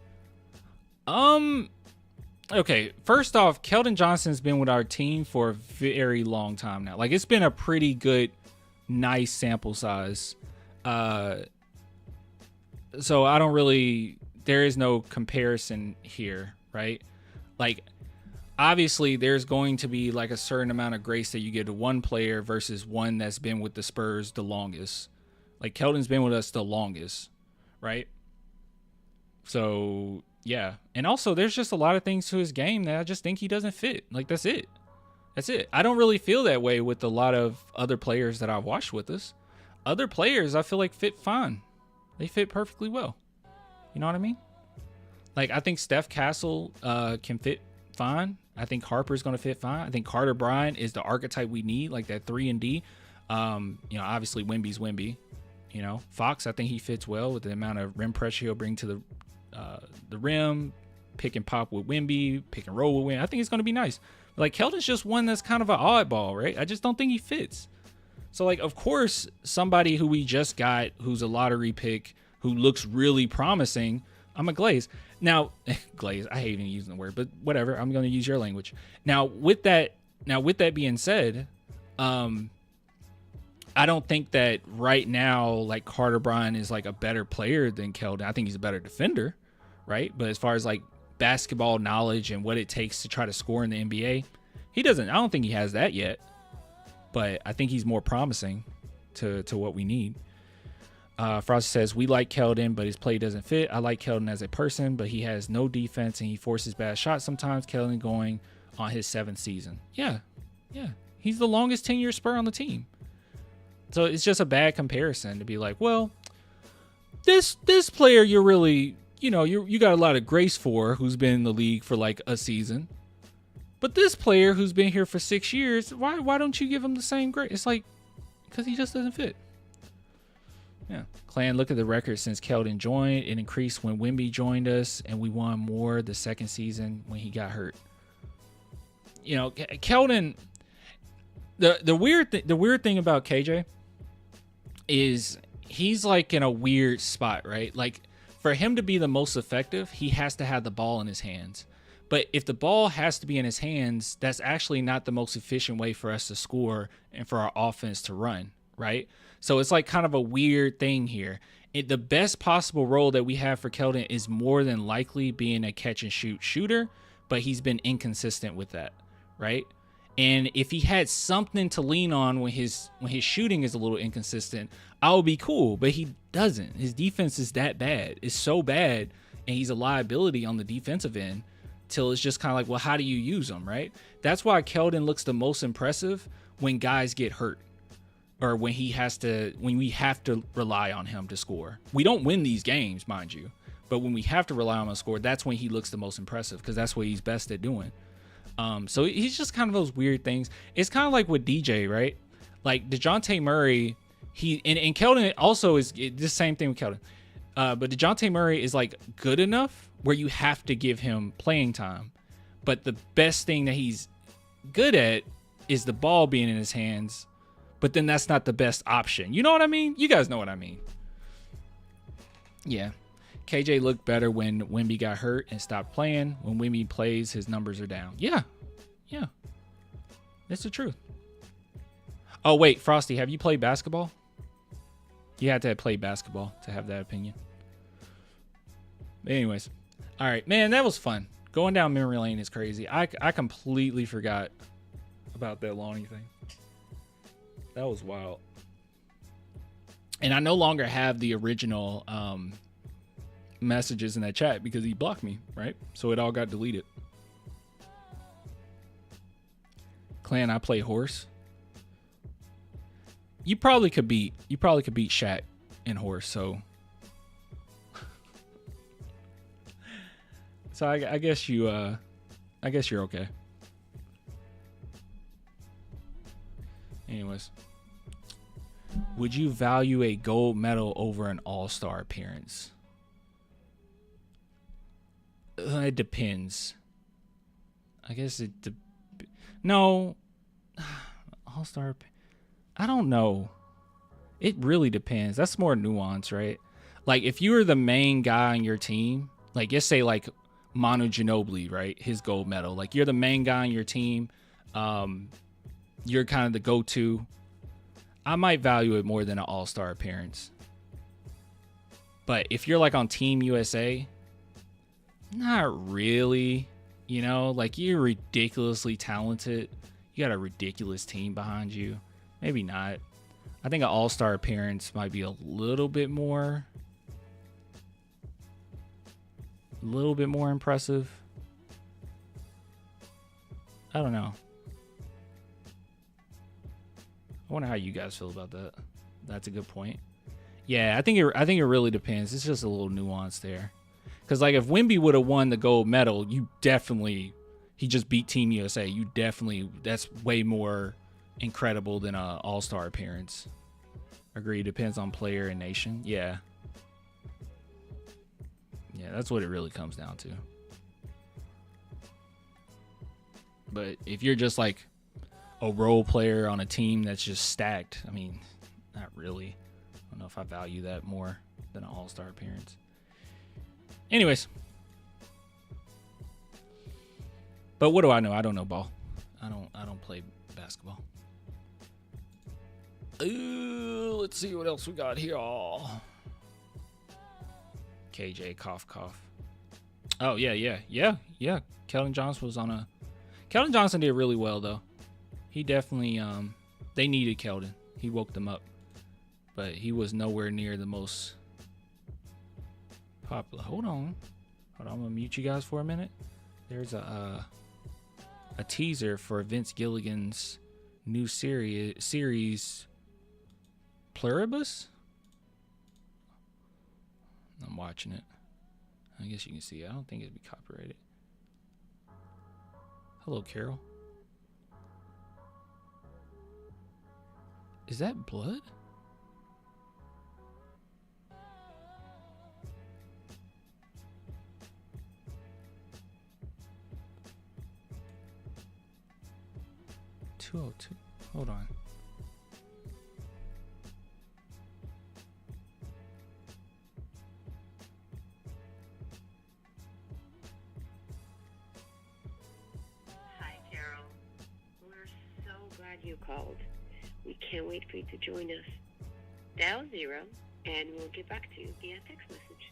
Okay, first off, Keldon Johnson's been with our team for a very long time now. Like, it's been a pretty good, nice sample size. So I don't really, there is no comparison here, right? Like, obviously there's going to be like a certain amount of grace that you give to one player versus one that's been with the Spurs the longest. Like, Keldon's been with us the longest, right? So yeah. And also there's just a lot of things to his game that I just think he doesn't fit. Like, that's it. I don't really feel that way with a lot of other players that I've watched with us. Other players I feel like fit fine. They fit perfectly well. You know what I mean? Like, I think Steph Castle can fit fine. I think Harper's going to fit fine. I think Carter Bryant is the archetype we need, like that 3-and-D. You know, obviously Wemby's Wemby. You know, Fox, I think he fits well with the amount of rim pressure he'll bring to the rim, pick and pop with Wemby, pick and roll with Wemby. I think it's going to be nice. Like, Keldon's just one that's kind of an oddball, right? I just don't think he fits. So, like, of course, somebody who we just got, who's a lottery pick, who looks really promising, I'm a glaze. Now, glaze, I hate even using the word, but whatever. I'm going to use your language. Now, with that being said, I don't think that right now, like, Carter Bryant is like a better player than Keldon. I think he's a better defender, right? But as far as like basketball knowledge and what it takes to try to score in the NBA, I don't think he has that yet. But I think he's more promising to what we need. Frosty says, we like Keldon, but his play doesn't fit. I like Keldon as a person, but he has no defense and he forces bad shots sometimes. Keldon going on his 7th season. Yeah. He's the longest tenure Spur on the team. So it's just a bad comparison to be like, well, this player you're really, you know, you got a lot of grace for, who's been in the league for like a season. But this player who's been here for 6 years, why don't you give him the same grace? It's like, because he just doesn't fit. Yeah. Clan, look at the record since Keldon joined. It increased when Wemby joined us, and we won more the second season when he got hurt. You know, Keldon, the weird thing about KJ is he's like in a weird spot, right? Like, for him to be the most effective, he has to have the ball in his hands. But if the ball has to be in his hands, that's actually not the most efficient way for us to score and for our offense to run, right? So it's like kind of a weird thing here. The best possible role that we have for Keldon is more than likely being a catch and shoot shooter, but he's been inconsistent with that, right? And if he had something to lean on when his shooting is a little inconsistent, I would be cool. But he doesn't. His defense is that bad. It's so bad, and he's a liability on the defensive end. Till it's just kind of like, well, how do you use him, right? That's why Keldon looks the most impressive when guys get hurt, or when we have to rely on him to score. We don't win these games, mind you, but when we have to rely on him to score, that's when he looks the most impressive, because that's what he's best at doing. So he's just kind of those weird things. It's kind of like with DJ, right? Like DeJounte Murray, and Keldon also is the same thing with Keldon. But DeJounte Murray is like good enough where you have to give him playing time. But the best thing that he's good at is the ball being in his hands. But then that's not the best option. You know what I mean? You guys know what I mean. Yeah. KJ looked better when Wemby got hurt and stopped playing. When Wemby plays, his numbers are down. Yeah. Yeah. That's the truth. Oh, wait, Frosty, have you played basketball? You had to have played basketball to have that opinion. But anyways. All right, man, that was fun. Going down memory lane is crazy. I completely forgot about that Lonnie thing. That was wild. And I no longer have the original messages in that chat because he blocked me, right? So it all got deleted. Clan, I play horse. You probably could beat Shaq in horse, so I guess you're okay. Anyways, would you value a gold medal over an all-star appearance? It depends. I guess no. All-star. I don't know. It really depends. That's more nuance, right? Like if you were the main guy on your team, like let's say like Manu Ginobili, right? His gold medal. Like you're the main guy on your team. You're kind of the go-to. I might value it more than an all-star appearance. But if you're like on Team USA, not really. You know, like you're ridiculously talented. You got a ridiculous team behind you. Maybe not. I think an all-star appearance might be a little bit more impressive. I don't know. I wonder how you guys feel about that. That's a good point. Yeah, I think it really depends. It's just a little nuance there. Because like if Wemby would have won the gold medal, he just beat Team USA. That's way more incredible than an all-star appearance. Agree. Depends on player and nation. Yeah, that's what it really comes down to. But if you're just like a role player on a team that's just stacked, I mean, not really. I don't know if I value that more than an all-star appearance. Anyways. But what do I know? I don't know ball. I don't play basketball. Let's see what else we got here. KJ cough. Oh yeah. Keldon Johnson did really well though. He definitely they needed Keldon. He woke them up. But he was nowhere near the most popular. Hold on, I'm gonna mute you guys for a minute. There's a teaser for Vince Gilligan's new series Pluribus. I'm watching it. I guess you can see it. I don't think it'd be copyrighted. Hello, Carol. Is that blood? .202. Hold on. Hi, Carol. We're so glad you called. We can't wait for you to join us. Dial 0 and we'll get back to you via text message.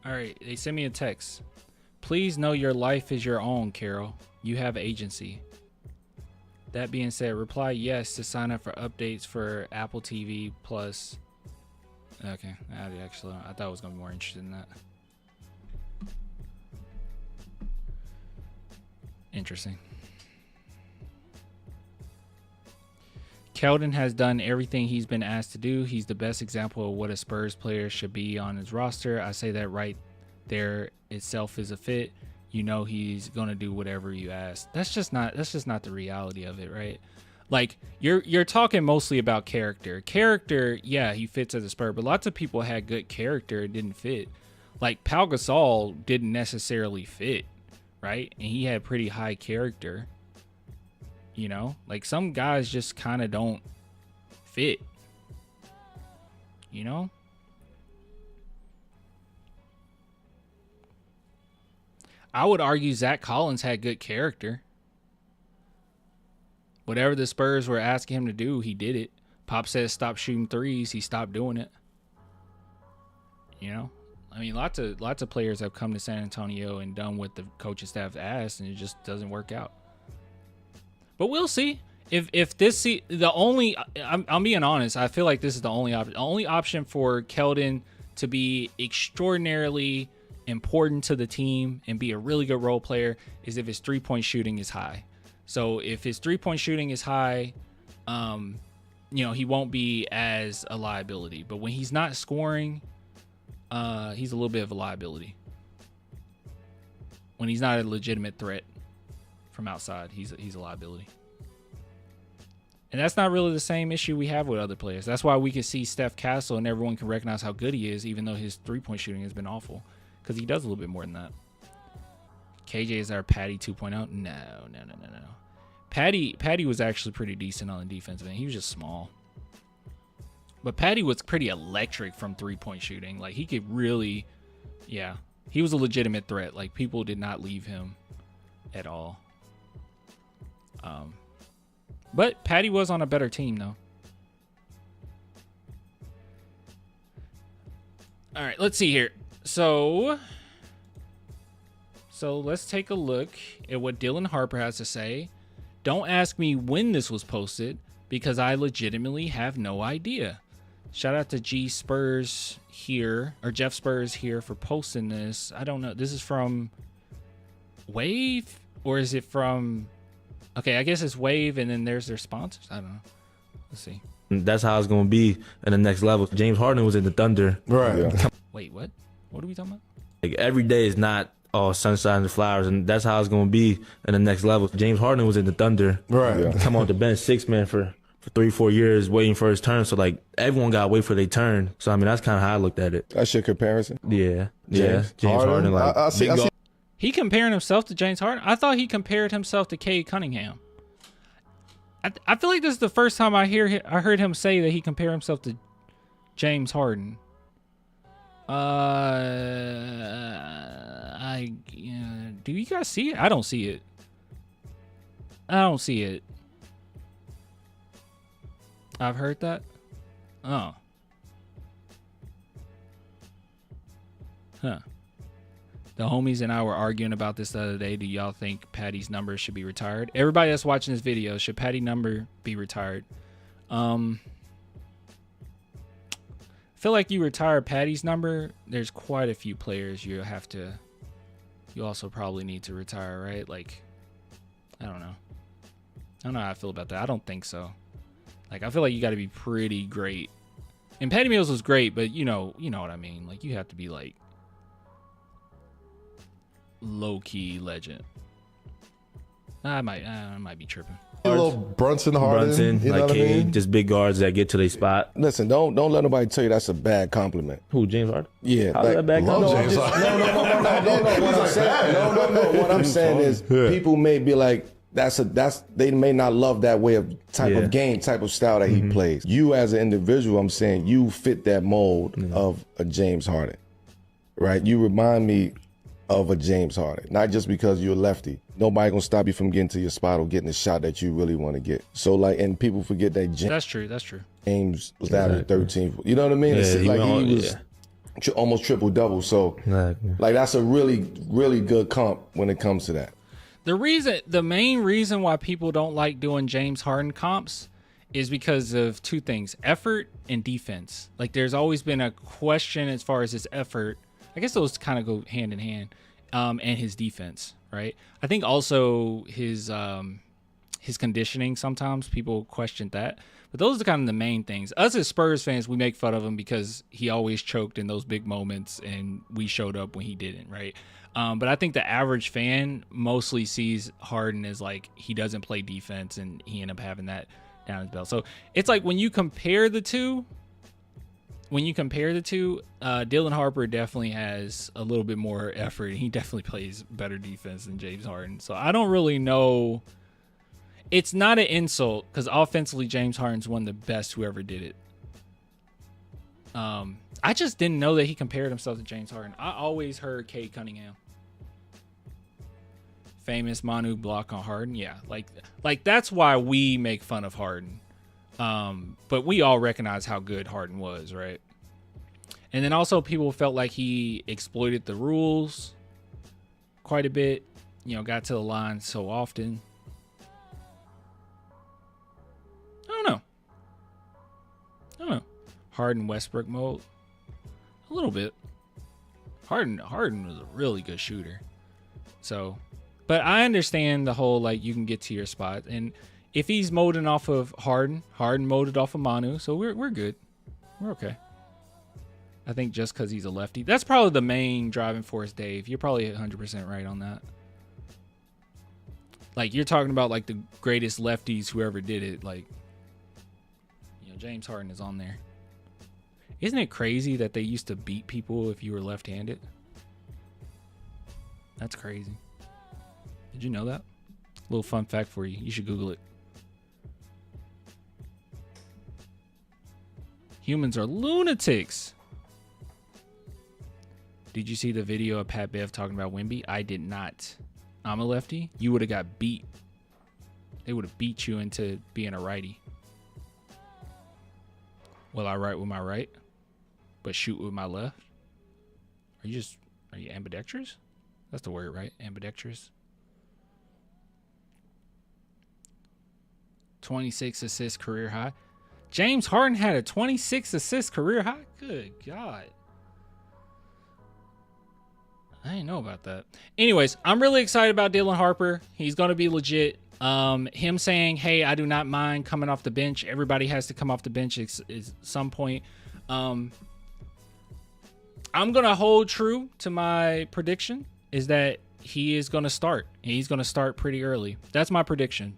All right, they sent me a text. Please know your life is your own, Carol. You have agency. That being said, reply yes to sign up for updates for Apple TV Plus. Okay, I thought I was gonna be more interested in that. Interesting. Keldon has done everything he's been asked to do. He's the best example of what a Spurs player should be on his roster. I say that right there itself is a fit. You know he's gonna do whatever you ask. That's just not the reality of it, right? Like you're talking mostly about character. Character, yeah, he fits as a Spur, but lots of people had good character, it didn't fit. Like Pau Gasol didn't necessarily fit, right? And he had pretty high character. You know, like some guys just kind of don't fit, you know? I would argue Zach Collins had good character. Whatever the Spurs were asking him to do, he did it. Pop says stop shooting threes, he stopped doing it. You know? I mean, lots of players have come to San Antonio and done what the coaching staff asked, and it just doesn't work out. But we'll see. If this the only, I'm being honest, I feel like this is the only option. The only option for Keldon to be extraordinarily important to the team and be a really good role player is if his 3-point shooting is high. So if his 3-point shooting is high, you know, he won't be as a liability. But when he's not scoring, he's a little bit of a liability. When he's not a legitimate threat from outside, he's a liability. And that's not really the same issue we have with other players. That's why we can see Steph Castle and everyone can recognize how good he is, even though his 3-point shooting has been awful, because he does a little bit more than that. KJ is our Patty 2.0. No. Patty was actually pretty decent on the defensive end. He was just small. But Patty was pretty electric from 3-point shooting. Like, he could really, yeah. He was a legitimate threat. Like, people did not leave him at all. But Patty was on a better team, though. All right, let's see here. So let's take a look at what Dylan Harper has to say. Don't ask me when this was posted because I legitimately have no idea. Shout out to Jeff Spurs here for posting this. I don't know. This is from Wave, or is it from... Okay, I guess it's Wave, and then there's their sponsors. I don't know. Let's see. That's how it's going to be in the next level. James Harden was in the Thunder. Right. Yeah. Wait, what? What are we talking about? Like, every day is not all sunshine and flowers, and that's how it's going to be in the next level. James Harden was in the Thunder. Right. Yeah. Come on the bench, 6 man for 3-4 years waiting for his turn. So, like, everyone got to wait for their turn. So, I mean, that's kind of how I looked at it. That's your comparison? Yeah. James Harden like, I see. He comparing himself to James Harden? I thought he compared himself to Cade Cunningham. I feel like this is the first time I heard him say that he compared himself to James Harden. Do you guys see it? I don't see it. I've heard that. Oh. Huh. The homies and I were arguing about this the other day. Do y'all think Patty's number should be retired? Everybody that's watching this video, should Patty number be retired? I feel like you retire Patty's number, there's quite a few players you also probably need to retire, right? Like, I don't know how I feel about that. I don't think so. Like, I feel like you got to be pretty great. And Patty Mills was great, but you know what I mean. Like, you have to be like low-key legend. I might be tripping. A little Brunson Harden, you know like what I mean? Just big guards that get to their spot. Listen, don't let nobody tell you that's a bad compliment. Who, James Harden? Yeah, How's that bad compliment? No. What I'm saying is, people may be like, they may not love that way of type of game, type of style that he plays. You as an individual, I'm saying you fit that mold of a James Harden, right? You remind me of a James Harden, not just because you're a lefty. Nobody gonna stop you from getting to your spot or getting the shot that you really want to get. So like, and people forget that That's true. James was averaging 13. You know what I mean? Yeah, he was almost triple double. So like that's a really, really good comp when it comes to that. The main reason why people don't like doing James Harden comps is because of two things: effort and defense. Like there's always been a question as far as his effort. I guess those kind of go hand in hand, and his defense, right? I think also his conditioning. Sometimes people question that, but those are kind of the main things. Us as Spurs fans, we make fun of him because he always choked in those big moments, and we showed up when he didn't, right? But I think the average fan mostly sees Harden as like he doesn't play defense, and he ended up having that down his belt. So it's like when you compare the two, Dylan Harper definitely has a little bit more effort, and he definitely plays better defense than James Harden. So I don't really know. It's not an insult because offensively, James Harden's one of the best who ever did it. I just didn't know that he compared himself to James Harden. I always heard Cade Cunningham. Famous Manu block on Harden. Yeah, like that's why we make fun of Harden. But we all recognize how good Harden was, right? And then also people felt like he exploited the rules quite a bit. You know, got to the line so often. I don't know. Harden Westbrook mode. A little bit. Harden was a really good shooter. So, but I understand the whole, like, you can get to your spot. And if he's molding off of Harden molded off of Manu. So we're good. We're okay. I think just because he's a lefty. That's probably the main driving force, Dave. You're probably 100% right on that. Like, you're talking about, like, the greatest lefties who ever did it. Like, you know, James Harden is on there. Isn't it crazy that they used to beat people if you were left-handed? That's crazy. Did you know that? Little fun fact for you. You should Google it. Humans are lunatics. Did you see the video of Pat Bev talking about Wemby? I did not. I'm a lefty. You would have got beat. They would have beat you into being a righty. Well, I write with my right, but shoot with my left. Are you ambidextrous? That's the word, right? Ambidextrous. 26 assists career high. James Harden had a 26 assist career high. Good God. I didn't know about that. Anyways, I'm really excited about Dylan Harper. He's going to be legit. Him saying, hey, I do not mind coming off the bench. Everybody has to come off the bench at some point. I'm going to hold true to my prediction is that he is going to start. He's going to start pretty early. That's my prediction.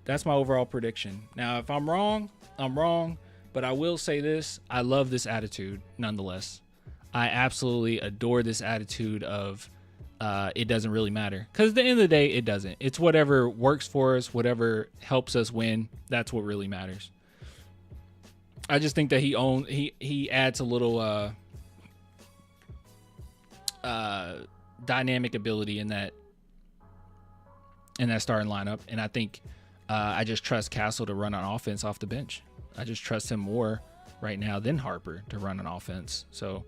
That's my overall prediction. Now, if I'm wrong, I'm wrong. But I will say this. I love this attitude nonetheless. I absolutely adore this attitude of it doesn't really matter. Because at the end of the day, it doesn't. It's whatever works for us, whatever helps us win. That's what really matters. I just think that he adds a little dynamic ability in that starting lineup. And I think I just trust Castle to run on offense off the bench. I just trust him more right now than Harper to run an offense. So,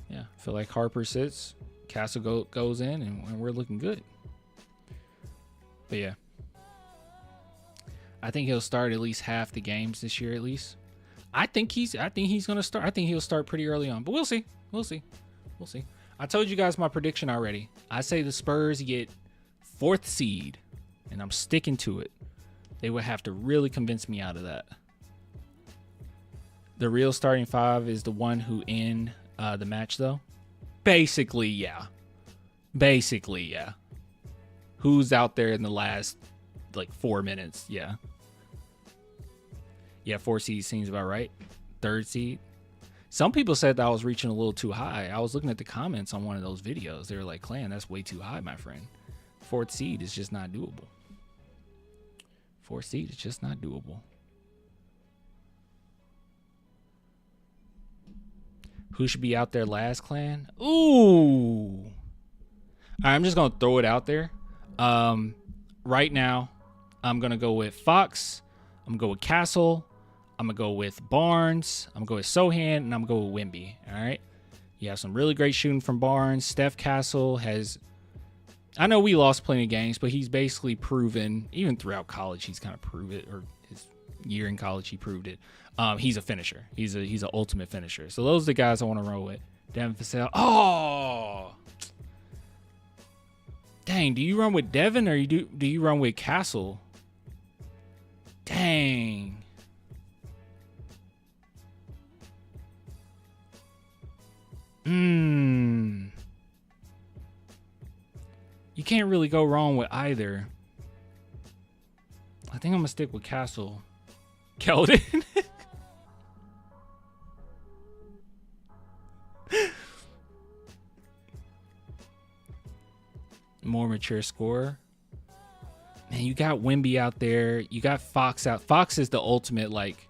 yeah, I feel like Harper sits, Castle goes in, and we're looking good. But, yeah. I think he'll start at least half the games this year at least. I think he's going to start. I think he'll start pretty early on. But we'll see. We'll see. I told you guys my prediction already. I say the Spurs get 4th seed, and I'm sticking to it. They would have to really convince me out of that. The real starting 5 is the one who end the match, though. Basically, yeah. Who's out there in the last, 4 minutes? Yeah. Yeah, 4 seed seems about right. 3rd seed. Some people said that I was reaching a little too high. I was looking at the comments on one of those videos. They were like, Clan, that's way too high, my friend. 4th seed is just not doable. 4th seed is just not doable. Who should be out there last, Clan? Ooh. All right, I'm just going to throw it out there. Right now, I'm going to go with Fox. I'm going to go with Castle. I'm going to go with Barnes. I'm going to go with Sohan. And I'm going to go with Wemby. All right. You have some really great shooting from Barnes. Steph Castle has, I know we lost plenty of games, but he's basically proven, even throughout college, he's kind of proved it, or his year in college, he proved it. He's a finisher. He's an ultimate finisher. So those are the guys I want to roll with. Devin Vassell. Oh! Dang, do you run with Devin or do you run with Castle? Dang. You can't really go wrong with either. I think I'm gonna stick with Castle. Keldon. More mature scorer. Man, you got Wemby out there. You got Fox out. Fox is the ultimate like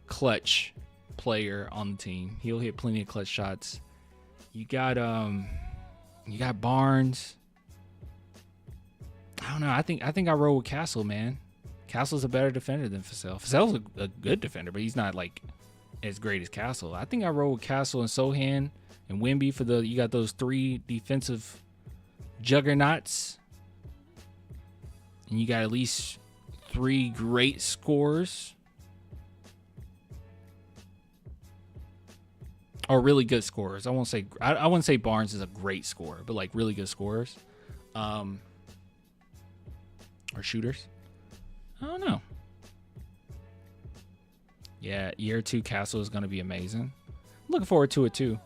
clutch player on the team. He'll hit plenty of clutch shots. You got Barnes. I don't know. I think I roll with Castle, man. Castle's a better defender than Vassell. Vassell's a good defender, but he's not like as great as Castle. I think I roll with Castle and Sohan and Wemby for you got those 3 defensive juggernauts. And you got at least 3 great scorers. Or really good scorers. I wouldn't say Barnes is a great scorer, but like really good scorers. Or shooters. I don't know. Yeah, year 2 Castle is going to be amazing. I'm looking forward to it too.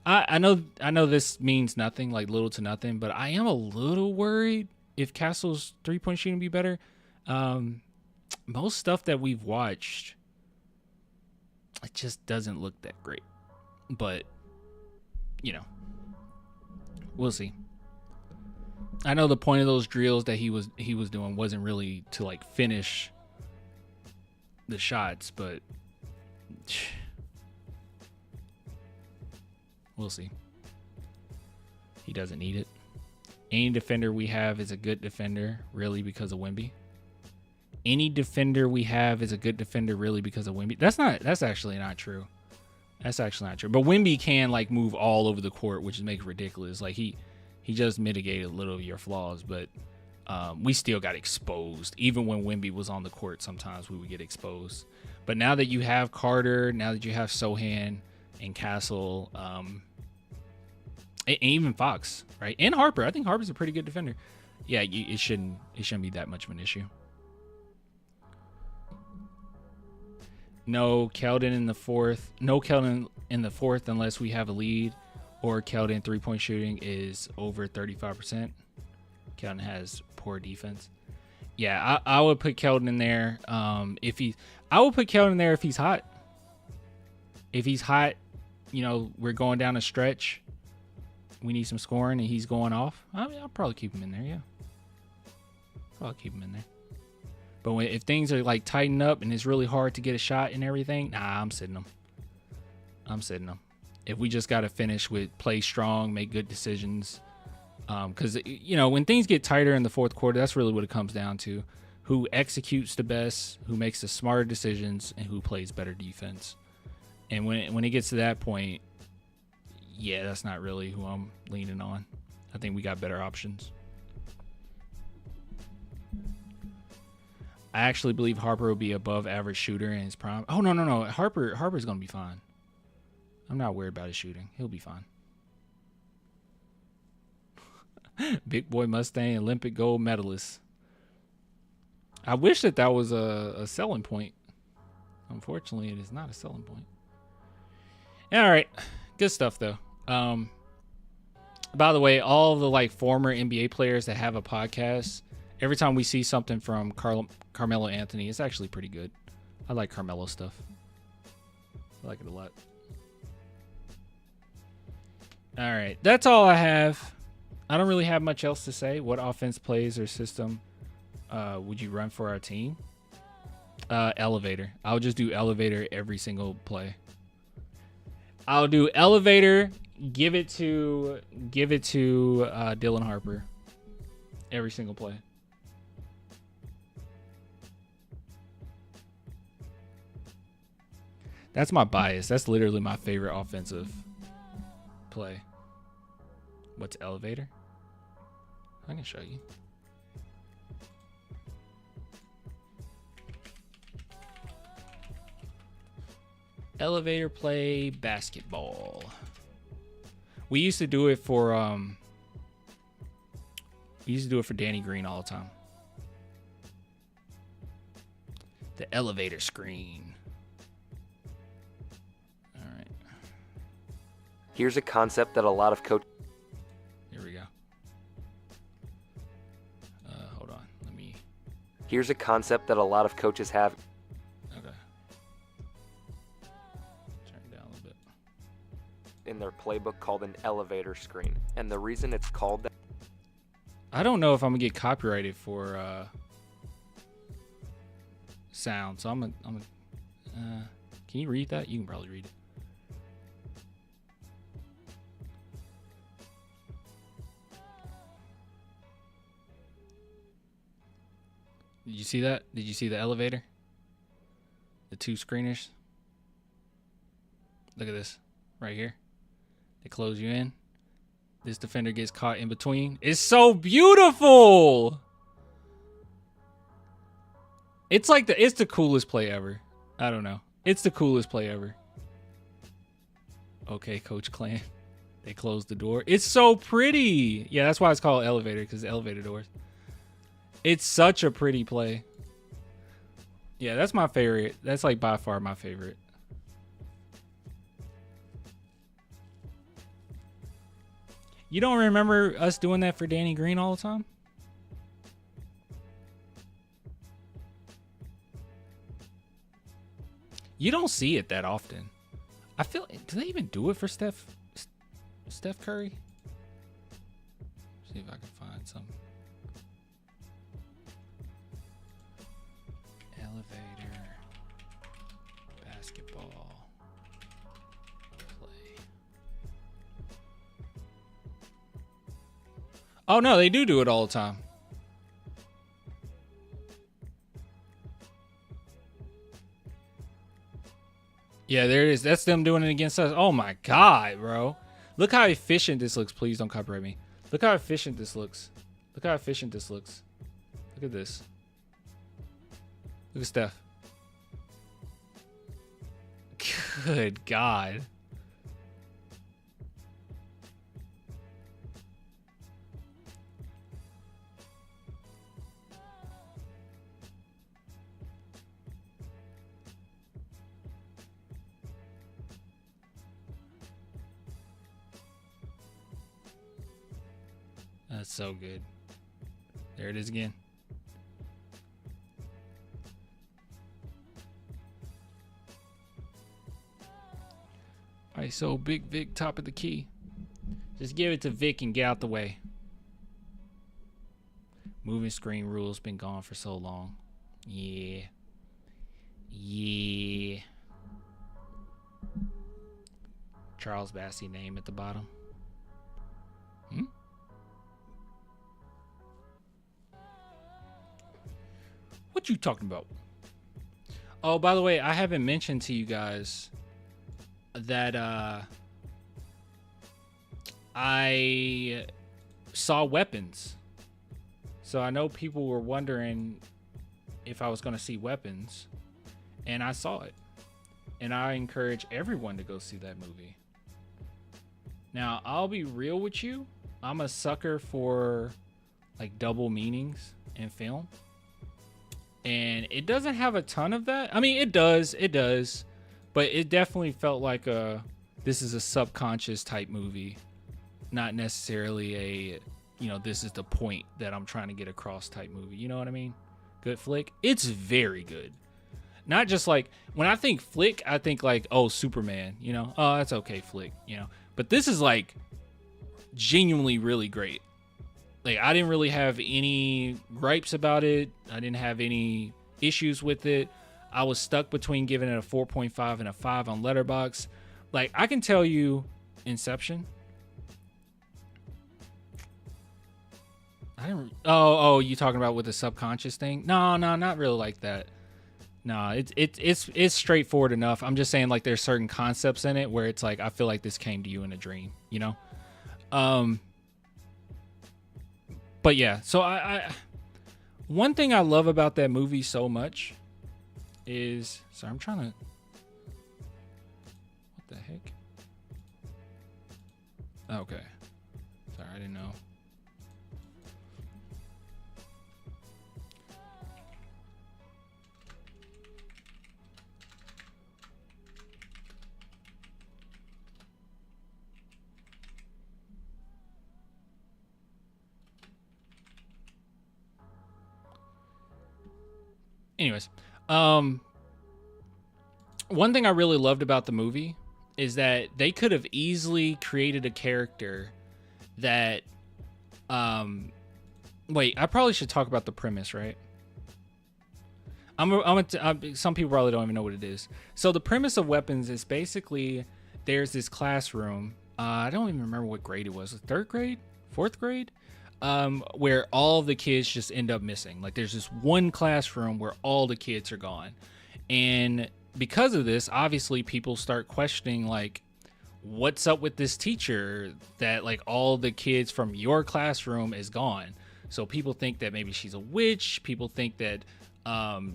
I know this means nothing, like little to nothing, but I am a little worried if Castle's 3-point shooting be better. Most stuff that we've watched, it just doesn't look that great. But, you know, we'll see. I know the point of those drills that he was doing wasn't really to like finish the shots, but we'll see. He doesn't need it. Any defender we have is a good defender, really, because of Wemby. Any defender we have is a good defender, really, because of Wemby. That's actually not true. That's actually not true. But Wemby can like move all over the court, which makes it ridiculous. Like he just mitigated a little of your flaws, but we still got exposed. Even when Wemby was on the court, sometimes we would get exposed. But now that you have Carter, now that you have Sohan and Castle, and even Fox, right? And Harper. I think Harper's a pretty good defender. Yeah, it shouldn't be that much of an issue. No Keldon in the fourth. No Keldon in the fourth unless we have a lead, or Keldon 3-point shooting is over 35%. Keldon has poor defense. Yeah, I would put Keldon in there. I would put Keldon in there if he's hot. If he's hot, you know, we're going down a stretch. We need some scoring, and he's going off. I'll probably keep him in there. Yeah, probably keep him in there. But if things are like tighten up and it's really hard to get a shot and everything, I'm sitting them. If we just got to finish with play strong, make good decisions. Because, you know, when things get tighter in the fourth quarter, that's really what it comes down to. Who executes the best, who makes the smarter decisions, and who plays better defense. And when it gets to that point, yeah, that's not really who I'm leaning on. I think we got better options. I actually believe Harper will be above average shooter in his prime. Oh, no. Harper's going to be fine. I'm not worried about his shooting. He'll be fine. Big Boy Mustang, Olympic gold medalist. I wish that was a selling point. Unfortunately, it is not a selling point. All right. Good stuff, though. By the way, all the like former NBA players that have a podcast, every time we see something from Carmelo Anthony, it's actually pretty good. I like Carmelo stuff. I like it a lot. All right. That's all I have. I don't really have much else to say. What offense plays or system would you run for our team? Elevator. I'll just do elevator every single play. I'll do elevator. Give it to Dylan Harper. Every single play. That's my bias. That's literally my favorite offensive play. What's elevator? I can show you. Elevator play basketball. We used to do it for Danny Green all the time. The elevator screen. All right. Here's a concept that a lot of coaches. Here we go. Hold on. Let me. Here's a concept that a lot of coaches have. Okay. Turn it down a little bit. In their playbook called an elevator screen. And the reason it's called that. I don't know if I'm gonna get copyrighted for sound, so I'm gonna can you read that? You can probably read it. Did you see that? Did you see the elevator? The two screeners? Look at this right here. They close you in. This defender gets caught in between. It's so beautiful. It's like it's the coolest play ever. I don't know. It's the coolest play ever. Okay, Coach Clan. They closed the door. It's so pretty. Yeah, that's why it's called elevator, because the elevator doors. It's such a pretty play. Yeah, that's my favorite. That's like by far my favorite. You don't remember us doing that for Danny Green all the time? You don't see it that often. I feel. Do they even do it for Steph Curry? See if I can find some. Elevator basketball play. Oh no, they do it all the time. Yeah, there it is. That's them doing it against us. Oh my God, bro. Look how efficient this looks. Please don't copyright me. Look how efficient this looks. Look how efficient this looks. Look at this. Look at Steph. Good God. That's so good. There it is again. All right, so Big Vic, top of the key. Just give it to Vic and get out the way. Moving screen rules been gone for so long. Yeah. Yeah. Charles Bassey name at the bottom. What you talking about? Oh, by the way, I haven't mentioned to you guys that I saw Weapons. So I know people were wondering if I was going to see Weapons, and I saw it. And I encourage everyone to go see that movie. Now, I'll be real with you. I'm a sucker for like double meanings in film. And it doesn't have a ton of that. I mean, it does. But it definitely felt like this is a subconscious type movie. Not necessarily a, this is the point that I'm trying to get across type movie. You know what I mean? Good flick. It's very good. Not just like, when I think flick, I think like, oh, Superman, oh, that's okay flick, But this is like genuinely really great. Like, I didn't really have any gripes about it. I didn't have any issues with it. I was stuck between giving it a 4.5 and a 5 on Letterboxd. Like, I can tell you, Inception. Oh, you talking about with the subconscious thing? No, not really like that. No, it's straightforward enough. I'm just saying, like, there's certain concepts in it where it's like, I feel like this came to you in a dream, you know? But yeah, so I one thing I love about that movie so much is, sorry, I'm trying to, what the heck? Okay. Sorry, I didn't know. Anyways, one thing I really loved about the movie is that they could have easily created a character that, wait, I probably should talk about the premise, right? Some people probably don't even know what it is. So the premise of Weapons is basically there's this classroom. I don't even remember what grade it was. 3rd grade? 4th grade? Where all the kids just end up missing. Like, there's this one classroom where all the kids are gone. And because of this, obviously people start questioning, like, what's up with this teacher that, like, all the kids from your classroom is gone. So people think that maybe she's a witch. People think that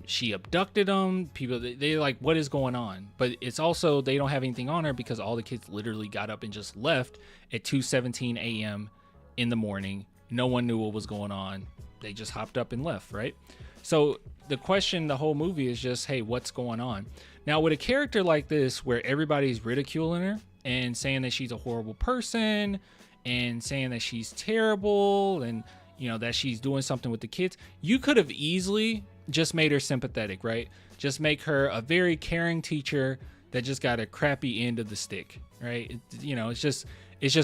she abducted them. People, they're like, what is going on? But it's also, they don't have anything on her because all the kids literally got up and just left at 2:17 a.m. in the morning. No one knew what was going on. They just hopped up and left, right? So the question the whole movie is just, hey, what's going on? Now, with a character like this, where everybody's ridiculing her and saying that she's a horrible person and saying that she's terrible and, you know, that she's doing something with the kids, you could have easily just made her sympathetic, right? Just make her a very caring teacher that just got a crappy end of the stick, right? You know, it's just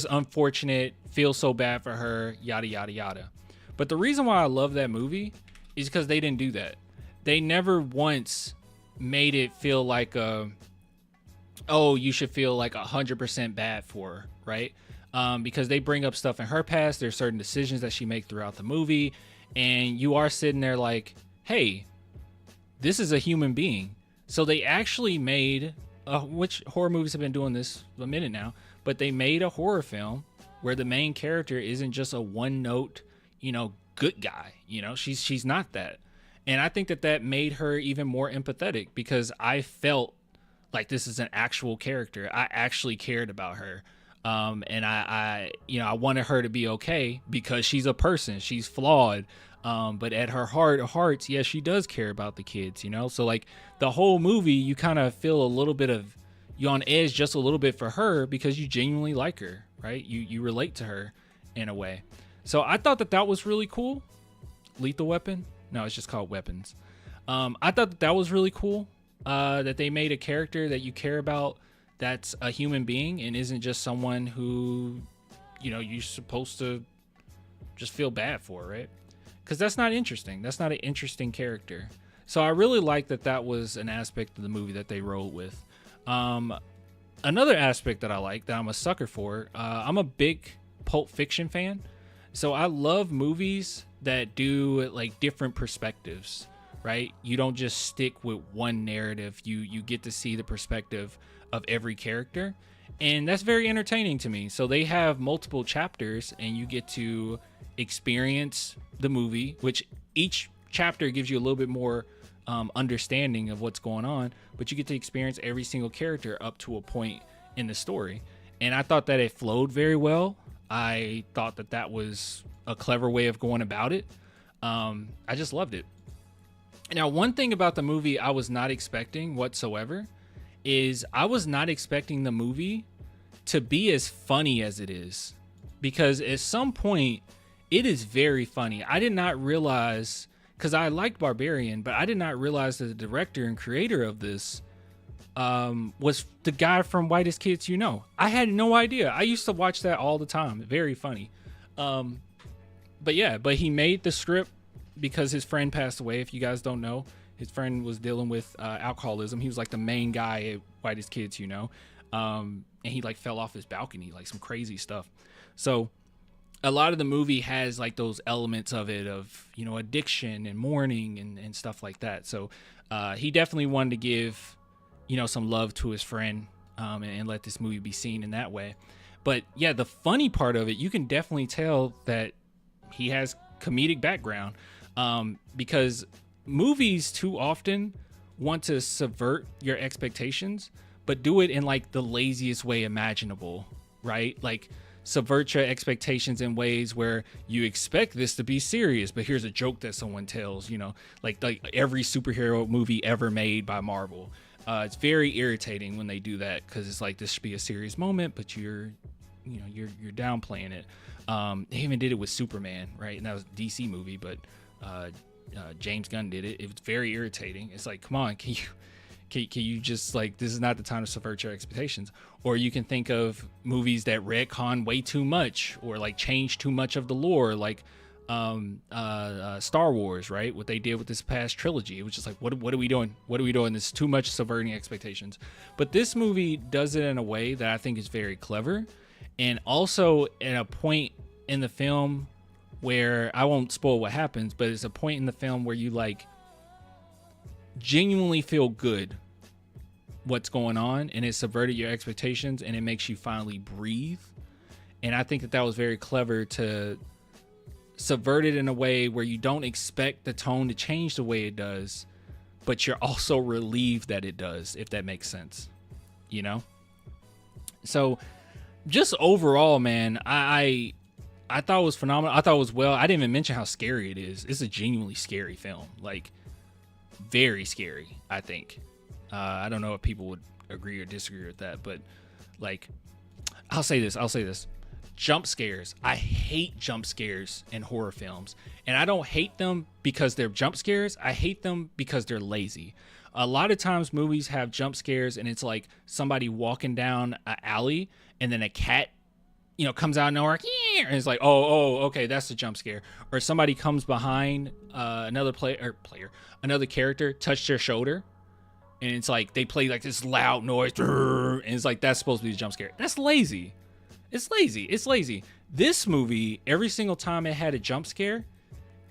unfortunate, feel so bad for her, yada, yada, yada. But the reason why I love that movie is because they didn't do that. They never once made it feel like you should feel like 100% bad for her, right? Because they bring up stuff in her past. There's certain decisions that she makes throughout the movie. And you are sitting there like, hey, this is a human being. So they actually made, which horror movies have been doing this a minute now, but they made a horror film where the main character isn't just a one-note, you know, good guy. You know, she's not that. And I think that made her even more empathetic because I felt like this is an actual character. I actually cared about her. And I wanted her to be okay because she's a person. She's flawed. But at her heart of hearts, yes, she does care about the kids, you know? So like the whole movie, you kind of feel a little bit of, you're on edge just a little bit for her because you genuinely like her, right? You relate to her in a way. So I thought that was really cool. Lethal Weapon? No, it's just called Weapons. I thought that was really cool. That they made a character that you care about that's a human being and isn't just someone who, you know, you're supposed to just feel bad for, right? Because that's not interesting. That's not an interesting character. So I really like that was an aspect of the movie that they rolled with. Another aspect that I like, that I'm a sucker for, I'm a big Pulp Fiction fan. So I love movies that do like different perspectives, right? You don't just stick with one narrative. You get to see the perspective of every character. And that's very entertaining to me. So they have multiple chapters and you get to experience the movie, which each chapter gives you a little bit more understanding of what's going on, but you get to experience every single character up to a point in the story. And I thought that it flowed very well. I thought that was a clever way of going about it. I just loved it. Now, one thing about the movie I was not expecting whatsoever is I was not expecting the movie to be as funny as it is, because at some point it is very funny. I did not realize, because I liked Barbarian, but I did not realize that the director and creator of this was the guy from Whitest Kids You Know. I had no idea. I used to watch that all the time. Very funny. But he made the script because his friend passed away. If you guys don't know, his friend was dealing with alcoholism. He was like the main guy at Whitest Kids You Know. And he like fell off his balcony, like some crazy stuff. So a lot of the movie has like those elements of it, of, you know, addiction and mourning and stuff like that. So he definitely wanted to give, some love to his friend, and let this movie be seen in that way. But yeah, the funny part of it, you can definitely tell that he has comedic background, because movies too often want to subvert your expectations, but do it in like the laziest way imaginable, right? Like subvert your expectations in ways where you expect this to be serious, but here's a joke that someone tells, like every superhero movie ever made by Marvel. It's very irritating when they do that, because it's like, this should be a serious moment, but you're downplaying it. They even did it with Superman, right? And that was a DC movie, but James Gunn did it. It was very irritating. It's like, come on, can you just, like, this is not the time to subvert your expectations. Or you can think of movies that retcon way too much, or like change too much of the lore, like Star Wars, right? What they did with this past trilogy. It was just like, what are we doing? What are we doing? This is too much subverting expectations. But this movie does it in a way that I think is very clever. And also at a point in the film where, I won't spoil what happens, but it's a point in the film where you like genuinely feel good what's going on, and it subverted your expectations, and it makes you finally breathe. And I think that was very clever to subvert it in a way where you don't expect the tone to change the way it does, but you're also relieved that it does, if that makes sense, So just overall, man, I thought it was phenomenal. I thought it was I didn't even mention how scary it is. It's a genuinely scary film, like very scary, I think. I don't know if people would agree or disagree with that, but like, I'll say this. Jump scares. I hate jump scares in horror films. And I don't hate them because they're jump scares. I hate them because they're lazy. A lot of times movies have jump scares, and it's like somebody walking down an alley, and then a cat, comes out of nowhere, and it's like, oh, okay, that's the jump scare. Or somebody comes behind another another character, touch their shoulder, and it's like they play like this loud noise, and it's like, that's supposed to be the jump scare. That's lazy. It's lazy. This movie, every single time it had a jump scare,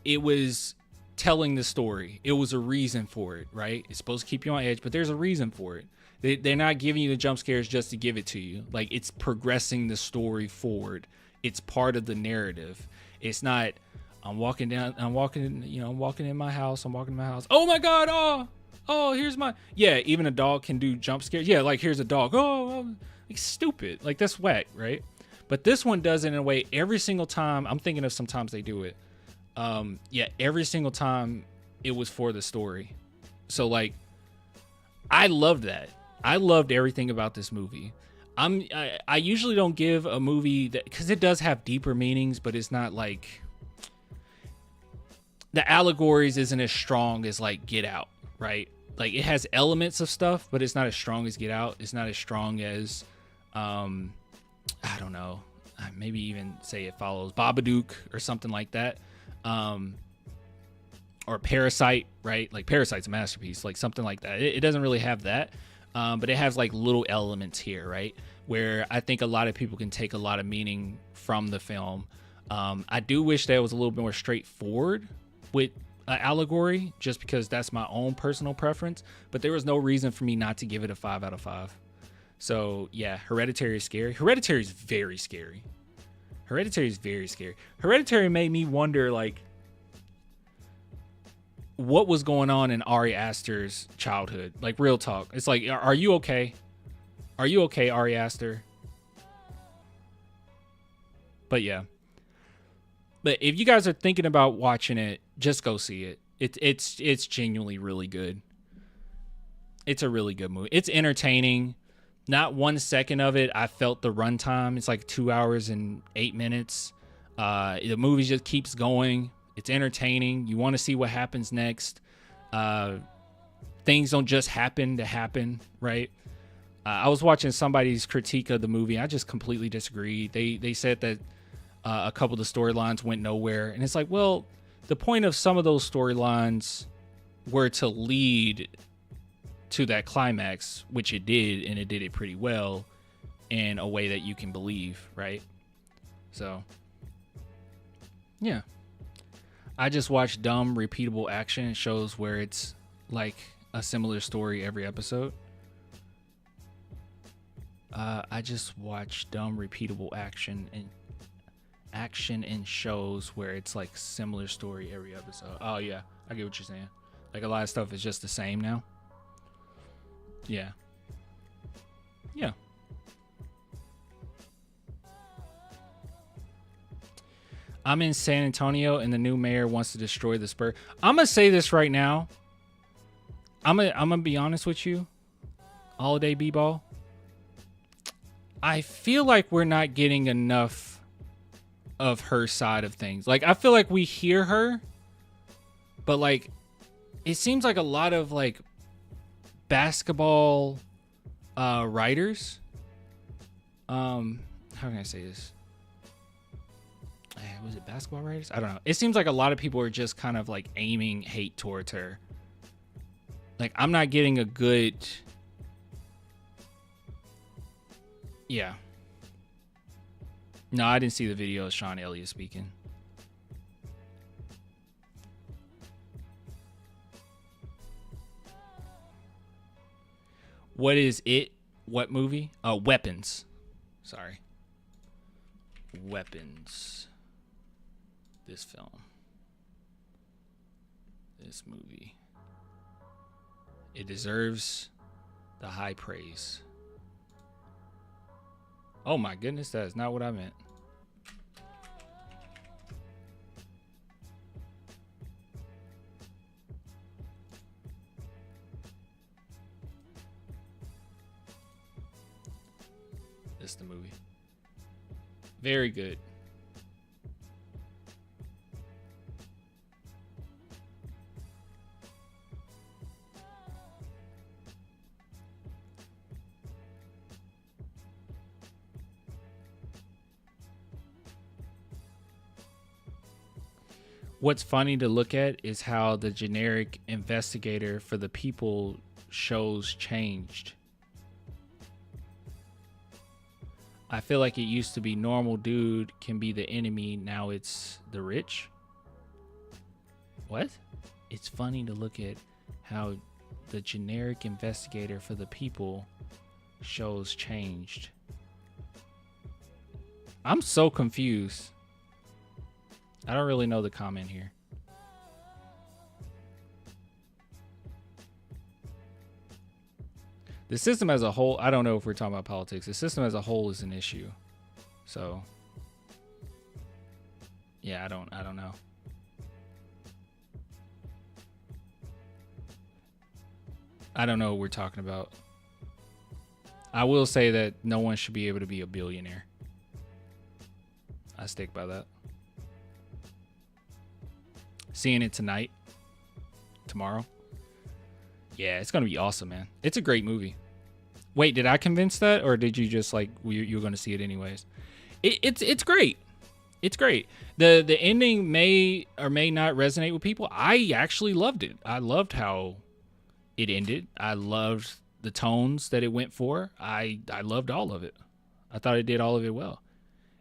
it was telling the story. It was a reason for it, right? It's supposed to keep you on edge, but there's a reason for it. They're not giving you the jump scares just to give it to you. Like, it's progressing the story forward. It's part of the narrative. It's not, I'm walking in my house. Oh my God. Oh, here's my, yeah. Even a dog can do jump scares. Yeah. Like, here's a dog. Oh, like, stupid. Like, that's whack, right? But this one does it in a way every single time. I'm thinking of sometimes they do it. Every single time it was for the story. So like, I loved that. I loved everything about this movie. I usually don't give a movie that, because it does have deeper meanings, but it's not like, the allegories isn't as strong as like Get Out, right? Like, it has elements of stuff, but it's not as strong as Get Out. It's not as strong as, I don't know, maybe even say it follows Bbaaabbyy or something like that. Or Parasite, right? Like, Parasite's a masterpiece, like something like that. It doesn't really have that, but it has like little elements here, right? Where I think a lot of people can take a lot of meaning from the film. I do wish that it was a little bit more straightforward with allegory, just because that's my own personal preference, but there was no reason for me not to give it a 5 out of 5. So yeah, Hereditary is scary. Hereditary is very scary. Hereditary made me wonder, like, what was going on in Ari Aster's childhood. Like, real talk. It's like, are you okay? Are you okay, Ari Aster? But yeah. But if you guys are thinking about watching it, just go see it. It's genuinely really good. It's a really good movie. It's entertaining. Not 1 second of it I felt the runtime. It's like 2 hours and 8 minutes. The movie just keeps going. It's entertaining. You want to see what happens next. Things don't just happen to happen, right? I was watching somebody's critique of the movie. I just completely disagreed. They said that a couple of the storylines went nowhere. And it's like, well, the point of some of those storylines were to lead to that climax, which it did, and it did it pretty well in a way that you can believe, right? So yeah, I just watch dumb repeatable action shows where it's like a similar story every episode. I just watch dumb, repeatable action in shows where it's like similar story every episode. Oh yeah, I get what you're saying. Like a lot of stuff is just the same now. Yeah. Yeah. I'm in San Antonio and the new mayor wants to destroy the Spurs. I'm gonna say this right now. I'm gonna be honest with you. Holiday B-ball. I feel like we're not getting enough of her side of things. Like, I feel like we hear her, but like, it seems like a lot of like basketball writers. How can I say this? Was it basketball writers? I don't know. It seems like a lot of people are just kind of like aiming hate towards her. Like, I'm not getting a good. Yeah. No, I didn't see the video of Sean Elliott speaking. What is it? What movie? Weapons. Sorry. Weapons. This film. This movie. It deserves the high praise. Oh my goodness, that is not what I meant. This is the movie. Very good. What's funny to look at is how the generic investigator for the people shows changed. I feel like it used to be normal dude can be the enemy. Now it's the rich. What? It's funny to look at how the generic investigator for the people shows changed. I'm so confused. I don't really know the comment here. The system as a whole, I don't know if we're talking about politics. The system as a whole is an issue. So, yeah, I don't know. I don't know what we're talking about. I will say that no one should be able to be a billionaire. I stick by that. Seeing it tonight, tomorrow. Yeah, it's gonna be awesome, man. It's a great movie. Wait, did I convince that, or did you just like you were gonna see it anyways? It's great. It's great. The ending may or may not resonate with people. I actually loved it. I loved how it ended. I loved the tones that it went for. I loved all of it. I thought it did all of it well.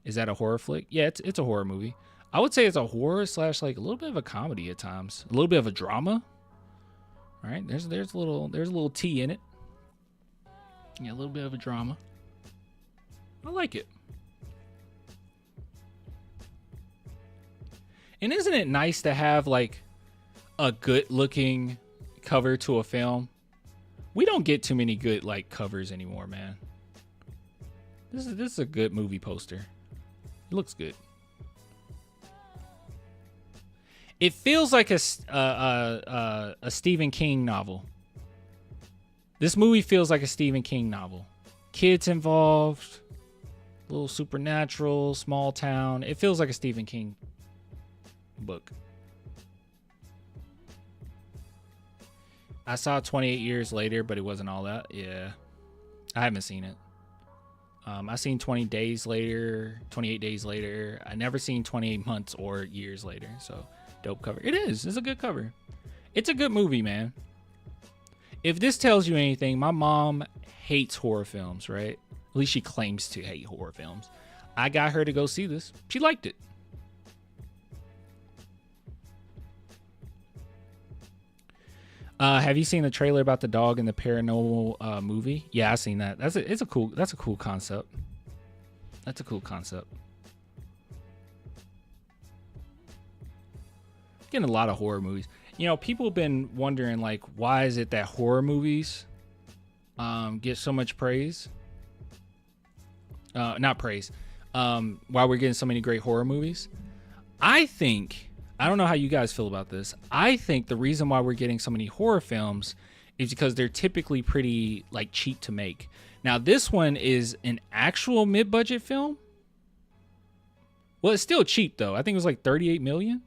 Is that a horror flick? Yeah, it's a horror movie. I would say it's a horror / like a little bit of a comedy at times, a little bit of a drama. All right, there's a little tea in it. Yeah, a little bit of a drama. I like it. And isn't it nice to have like a good looking cover to a film? We don't get too many good like covers anymore, man. This is a good movie poster. It looks good. It feels like a Stephen King novel. This movie feels like a Stephen King novel. Kids involved, a little supernatural, small town. It feels like a Stephen King book. I saw 28 Years Later, but it wasn't all that. Yeah, I haven't seen it. I seen 28 Days Later. I never seen 28 Months or Years Later. So dope cover. It is. It's a good cover. It's a good movie, man. If this tells you anything, my mom hates horror films, right? At least she claims to hate horror films. I got her to go see this. She liked it. Have you seen the trailer about the dog in the Paranormal movie? Yeah, I've seen that. That's a cool concept. That's a cool concept. Getting a lot of horror movies. You know, people have been wondering, like, why is it that horror movies get so much praise? Not praise. Why we're getting so many great horror movies? I don't know how you guys feel about this. I think the reason why we're getting so many horror films is because they're typically pretty, like, cheap to make. Now, this one is an actual mid-budget film. Well, it's still cheap, though. I think it was like $38 million.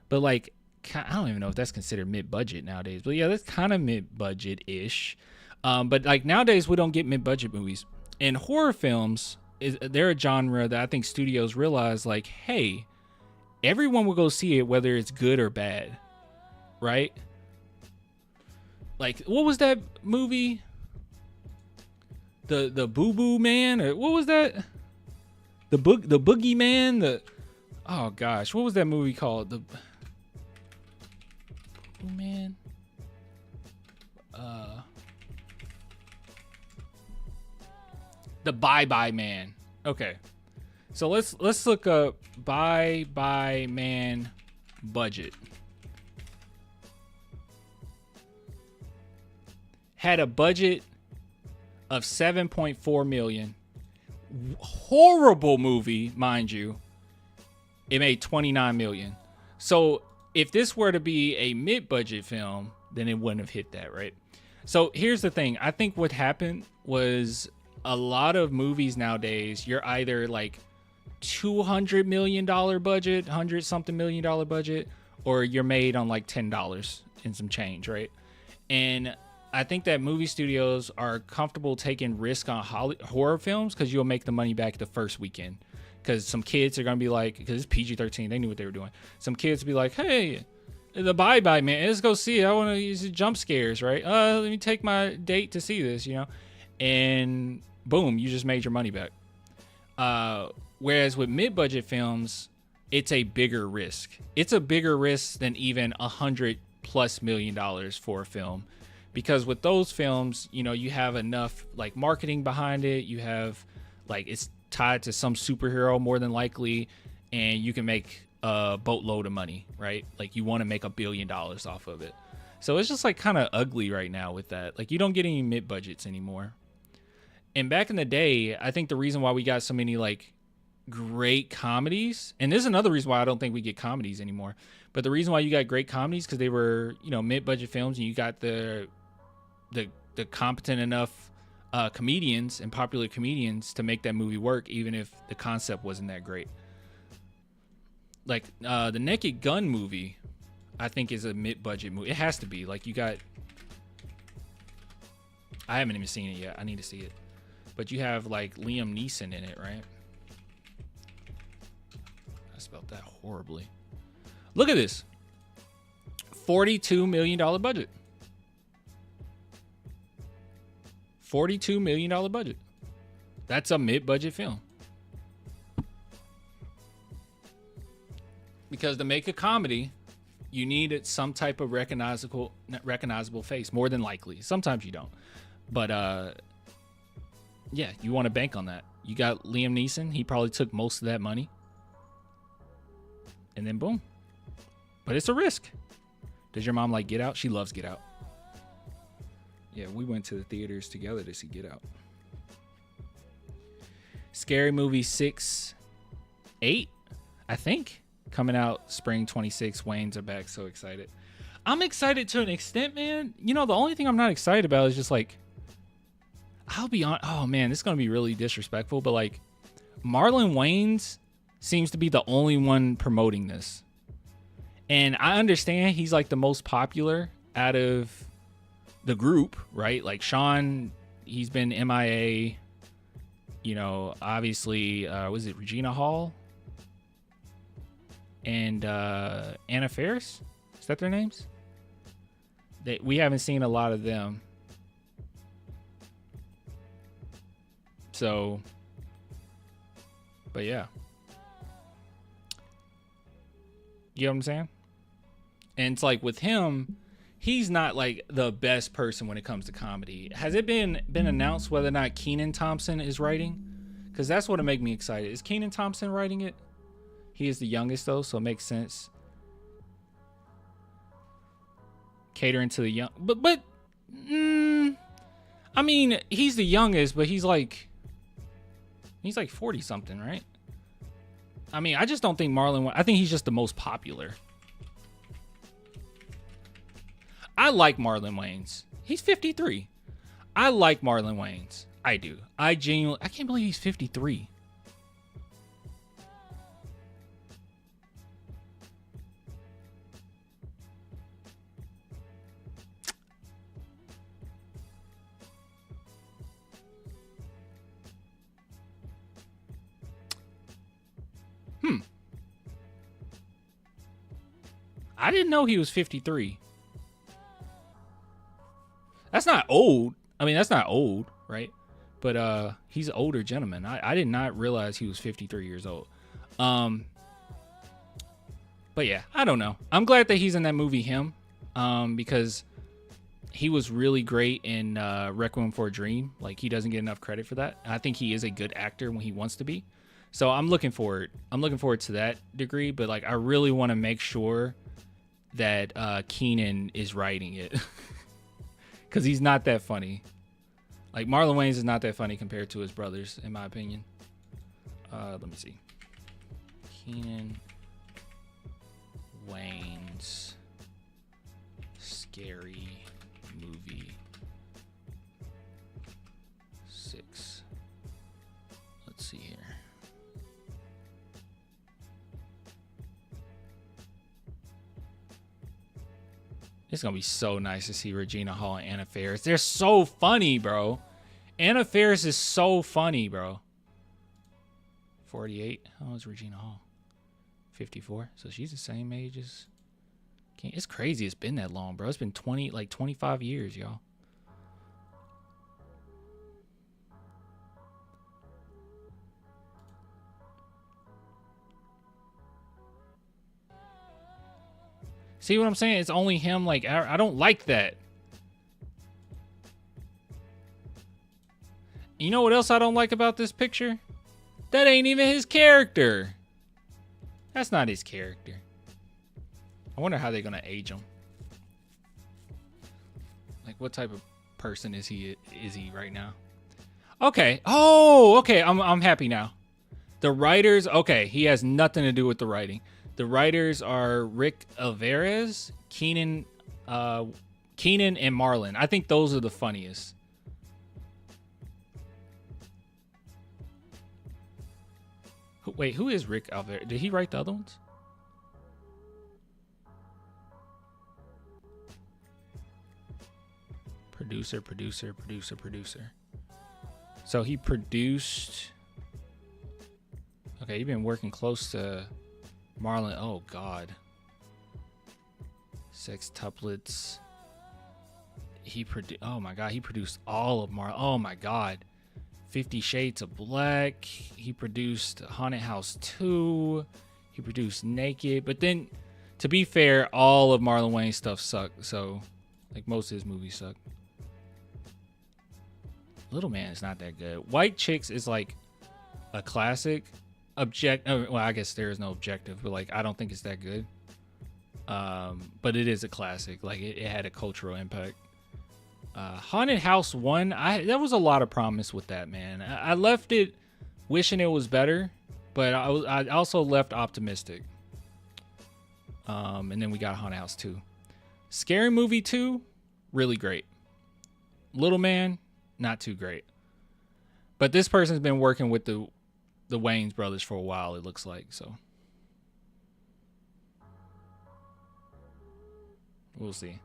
But, like, I don't even know if that's considered mid-budget nowadays. But, yeah, that's kind of mid-budget-ish. But, like, nowadays we don't get mid-budget movies. And horror films, they're a genre that I think studios realize, like, hey, everyone will go see it whether it's good or bad. Right? Like, what was that movie? The Boo Man? Or what was that? The Boogie Man? Oh, gosh. What was that movie called? The Man, the Bye Man. Okay, so let's look up Bye Man budget. Had a budget of $7.4 million. Horrible movie, mind you. It made $29 million. So if this were to be a mid-budget film, then it wouldn't have hit that, right? So here's the thing. I think what happened was a lot of movies nowadays, you're either like $200 million budget, $100-something million budget, or you're made on like $10 and some change, right? And I think that movie studios are comfortable taking risk on horror films because you'll make the money back the first weekend. Because some kids are going to be like, because it's PG-13, they knew what they were doing. Some kids will be like, hey, the Bye-Bye Man, let's go see it. I want to use jump scares, right? Let me take my date to see this, you know? And boom, you just made your money back. Whereas with mid-budget films, it's a bigger risk. It's a bigger risk than even $100+ million for a film. Because with those films, you know, you have enough like marketing behind it. You have like, it's tied to some superhero more than likely, and you can make a boatload of money, right? Like you want to make $1 billion off of it. So it's just like kind of ugly right now with that. Like you don't get any mid budgets anymore. And back in the day, I think the reason why we got so many like great comedies, and this is another reason why I don't think we get comedies anymore, but the reason why you got great comedies because they were, you know, mid budget films, and you got the competent enough comedians and popular comedians to make that movie work, even if the concept wasn't that great. Like the Naked Gun movie, I think is a mid-budget movie. It has to be. Like you got, I haven't even seen it yet. I need to see it. But you have like Liam Neeson in it, right? I spelled that horribly. Look at this. $42 million budget. $42 million budget. That's a mid-budget film. Because to make a comedy, you need some type of recognizable face, more than likely. Sometimes you don't. But yeah, you want to bank on that. You got Liam Neeson. He probably took most of that money. And then boom. But it's a risk. Does your mom like Get Out? She loves Get Out. Yeah, we went to the theaters together to see Get Out. Scary Movie 6, 8, I think. Coming out spring 26. Waynes are back. So excited. I'm excited to an extent, man. You know, the only thing I'm not excited about is just like, I'll be on. Oh, man, this is going to be really disrespectful. But like, Marlon Wayans seems to be the only one promoting this. And I understand he's like the most popular out of the group, right? Like Sean, he's been MIA, you know, obviously, was it Regina Hall and Anna Faris? Is that their names? We haven't seen a lot of them. So, but yeah. You know what I'm saying? And it's like with him, he's not like the best person when it comes to comedy. Has it been announced whether or not Kenan Thompson is writing? Because that's what would make me excited. Is Kenan Thompson writing it? He is the youngest though, so it makes sense. Catering to the young, but I mean, he's the youngest, but he's like 40 something, right? I mean, I just don't think Marlon. I think he's just the most popular. I like Marlon Wayans. He's 53. I like Marlon Wayans. I do. I can't believe he's 53. I didn't know he was 53. That's not old. I mean, that's not old, right? But he's an older gentleman. I did not realize he was 53 years old. But yeah, I don't know. I'm glad that he's in that movie, him, because he was really great in Requiem for a Dream. Like, he doesn't get enough credit for that. And I think he is a good actor when he wants to be. So I'm looking forward to that degree. But like, I really want to make sure that Kenan is writing it. Because he's not that funny. Like, Marlon Wayans is not that funny compared to his brothers, in my opinion. Let me see. Kenan Wayans Scary Movie 6. Let's see here. It's going to be so nice to see Regina Hall and Anna Faris. They're so funny, bro. Anna Faris is so funny, bro. 48. How old is Regina Hall? 54. So she's the same age as... It's crazy it's been that long, bro. It's been 25 years, y'all. See what I'm saying? It's only him. Like, I don't like that. You know what else I don't like about this picture? That ain't even his character. That's not his character. I wonder how they're gonna age him. Like, what type of person is he right now? Okay. Oh, okay. I'm happy now. The writers, okay, he has nothing to do with the writing. The writers are Rick Alvarez, Kenan, and Marlon. I think those are the funniest. Wait, who is Rick Alvarez? Did he write the other ones? Producer. So he produced... Okay, you've been working close to... Marlon, oh God. Sextuplets. Oh my God, he produced all of Marlon. Oh my God. 50 Shades of Black. He produced Haunted House 2. He produced Naked. But then, to be fair, all of Marlon Wayne's stuff sucked. So, like, most of his movies suck. Little Man is not that good. White Chicks is like a classic. Well, I guess there is no objective, but like, I don't think it's that good. But it is a classic. Like, it had a cultural impact. Haunted House 1, there was a lot of promise with that, man. I left it wishing it was better, but I also left optimistic. And then we got Haunted House 2. Scary Movie 2, really great. Little Man, not too great. But this person's been working with the Wayans brothers for a while, it looks like, so we'll see.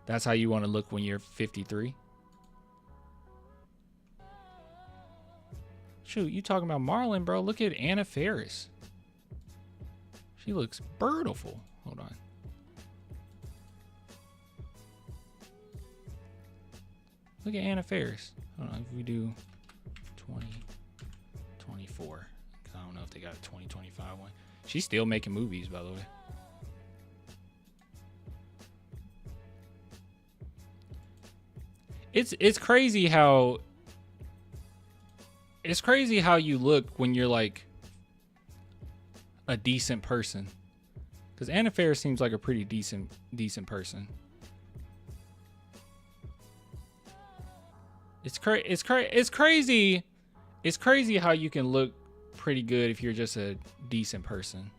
That's how you want to look when you're 53. Shoot, you talking about Marlon, bro? Look at Anna Faris. She looks beautiful. Hold on. Look at Anna Faris. Hold on, if we do 2024, because I don't know if they got a 2025 one. She's still making movies, by the way. It's crazy how you look when you're like a decent person. Because Anna Faris seems like a pretty decent person. It's crazy. It's crazy how you can look pretty good if you're just a decent person.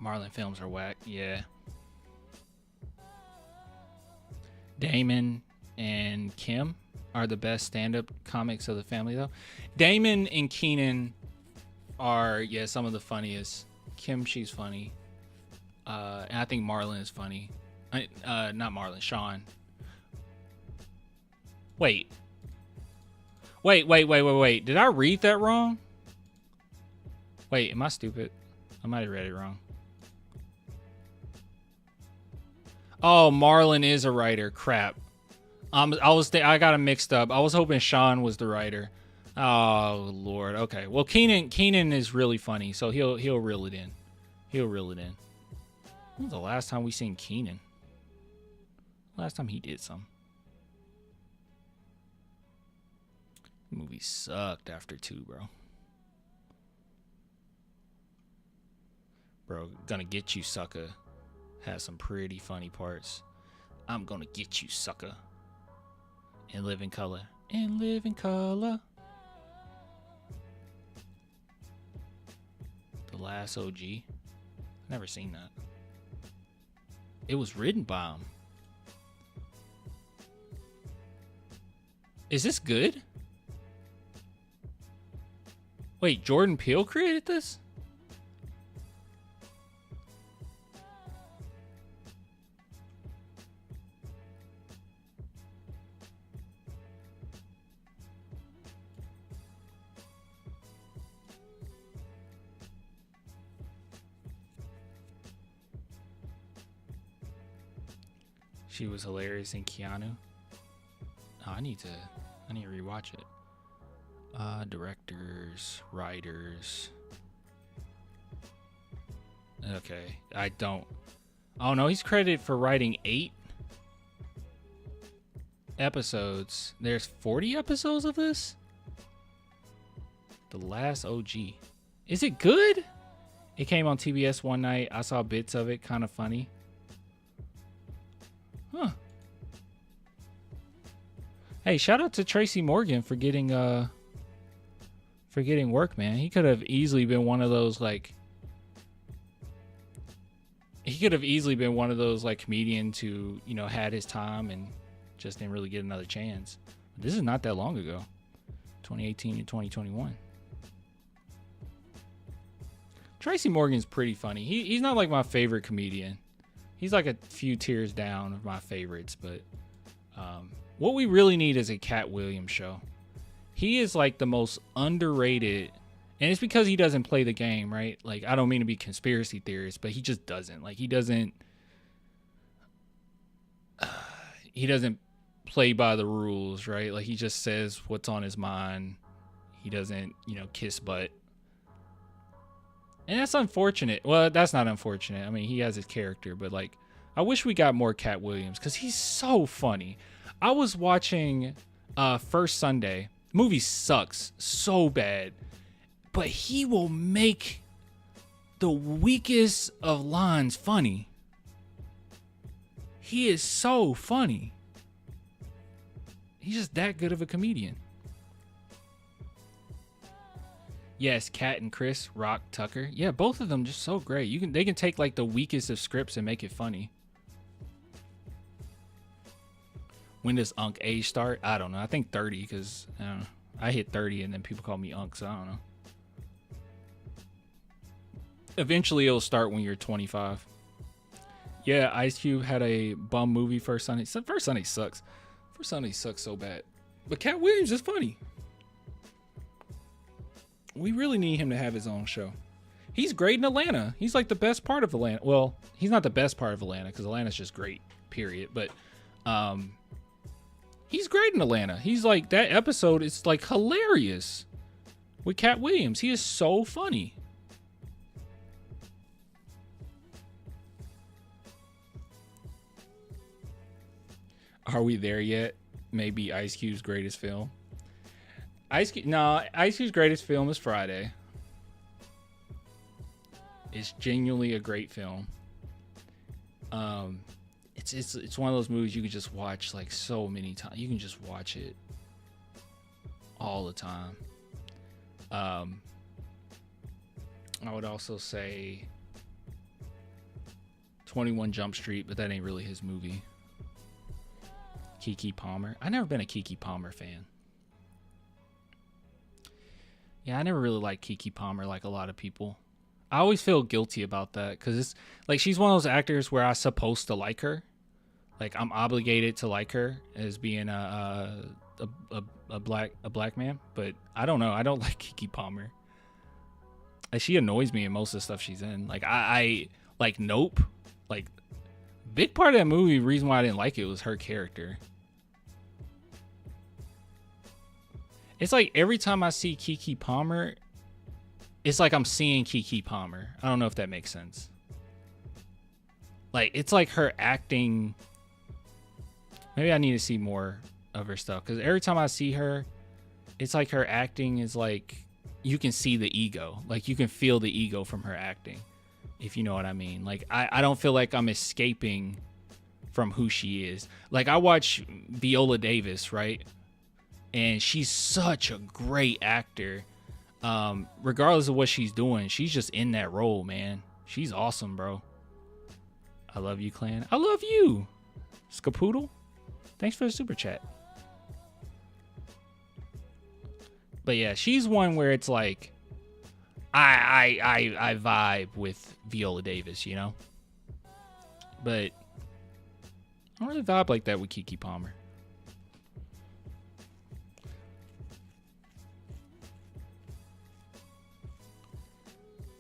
Marlon films are whack, yeah. Damon and Kim are the best stand-up comics of the family, though. Damon and Keenan are, yeah, some of the funniest. Kim, she's funny. And I think Marlon is funny. Not Marlon, Sean. Wait. Did I read that wrong? Wait, am I stupid? I might have read it wrong. Oh, Marlon is a writer. Crap. I got him mixed up. I was hoping Sean was the writer. Oh Lord. Okay. Well, Keenan is really funny, so he'll reel it in. He'll reel it in. When was the last time we seen Keenan? Last time he did something. The movie sucked after 2, bro. Bro, Gonna Get You, Sucker has some pretty funny parts. I'm gonna get you, sucker. In Living Color. In Living Color. The Last OG. Never seen that. It was written by him. Is this good? Wait, Jordan Peele created this? She was hilarious in Keanu. Oh, I need to rewatch it. Directors, writers. Okay, oh no, he's credited for writing 8 episodes. There's 40 episodes of this? The Last OG. Is it good? It came on TBS one night. I saw bits of it, kind of funny. Huh. Hey, shout out to Tracy Morgan for getting work, man. He could have easily been one of those like comedians who, you know, had his time and just didn't really get another chance. This is not that long ago. 2018 and 2021. Tracy Morgan's pretty funny. He's not like my favorite comedian. He's like a few tiers down of my favorites, but what we really need is a Cat Williams show. He is like the most underrated, and it's because he doesn't play the game, right? Like, I don't mean to be conspiracy theorist, but he just doesn't. Like, he doesn't play by the rules, right? Like, he just says what's on his mind. He doesn't, you know, kiss butt. And that's unfortunate. Well, that's not unfortunate. I mean, he has his character, but like, I wish we got more Cat Williams because he's so funny. I was watching First Sunday. Movie sucks so bad, but he will make the weakest of lines funny. He is so funny. He's just that good of a comedian. Yes, Kat and Chris Rock Tucker. Yeah, both of them just so great. They can take like the weakest of scripts and make it funny. When does Unc age start? I don't know. I think 30 because I hit 30 and then people call me Unc, so I don't know. Eventually it'll start when you're 25. Yeah, Ice Cube had a bum movie First Sunday. First Sunday sucks. First Sunday sucks so bad. But Cat Williams is funny. We really need him to have his own show. He's great in Atlanta. He's like the best part of Atlanta. Well, he's not the best part of Atlanta because Atlanta's just great, period. But he's great in Atlanta. He's like, that episode is like hilarious with Cat Williams. He is so funny. Are We There Yet? Maybe Ice Cube's greatest film. Ice Cube's greatest film is Friday. It's genuinely a great film. It's one of those movies you can just watch like so many times. You can just watch it all the time. I would also say 21 Jump Street, but that ain't really his movie. Keke Palmer. I've never been a Keke Palmer fan. Yeah, I never really liked Keke Palmer like a lot of people. I always feel guilty about that because it's like she's one of those actors where I'm supposed to like her. Like I'm obligated to like her as being a black man, but I don't know. I don't like Keke Palmer. Like, she annoys me in most of the stuff she's in. Like I like Nope. Like big part of that movie, reason why I didn't like it was her character. It's like every time I see Keke Palmer, it's like I'm seeing Keke Palmer. I don't know if that makes sense. Like it's like her acting. Maybe I need to see more of her stuff because every time I see her, it's like her acting is like you can see the ego. Like you can feel the ego from her acting, if you know what I mean. Like I don't feel like I'm escaping from who she is. Like I watch Viola Davis, right? And she's such a great actor. Regardless of what she's doing, she's just in that role, man. She's awesome, bro. I love you, Clan. I love you, Skapoodle. Thanks for the super chat. But yeah, she's one where it's like I vibe with Viola Davis, you know? But I don't really vibe like that with Keke Palmer.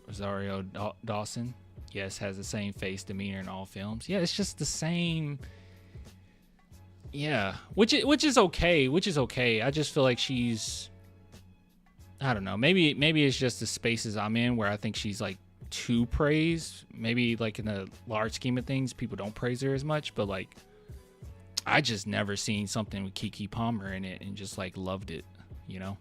Rosario Dawson, yes, has the same face demeanor in all films. Yeah, it's just the same. Yeah, which is okay. I just feel like she's, I don't know. Maybe it's just the spaces I'm in where I think she's like too praised. Maybe like in the large scheme of things, people don't praise her as much. But like, I just never seen something with Keke Palmer in it and just like loved it, you know.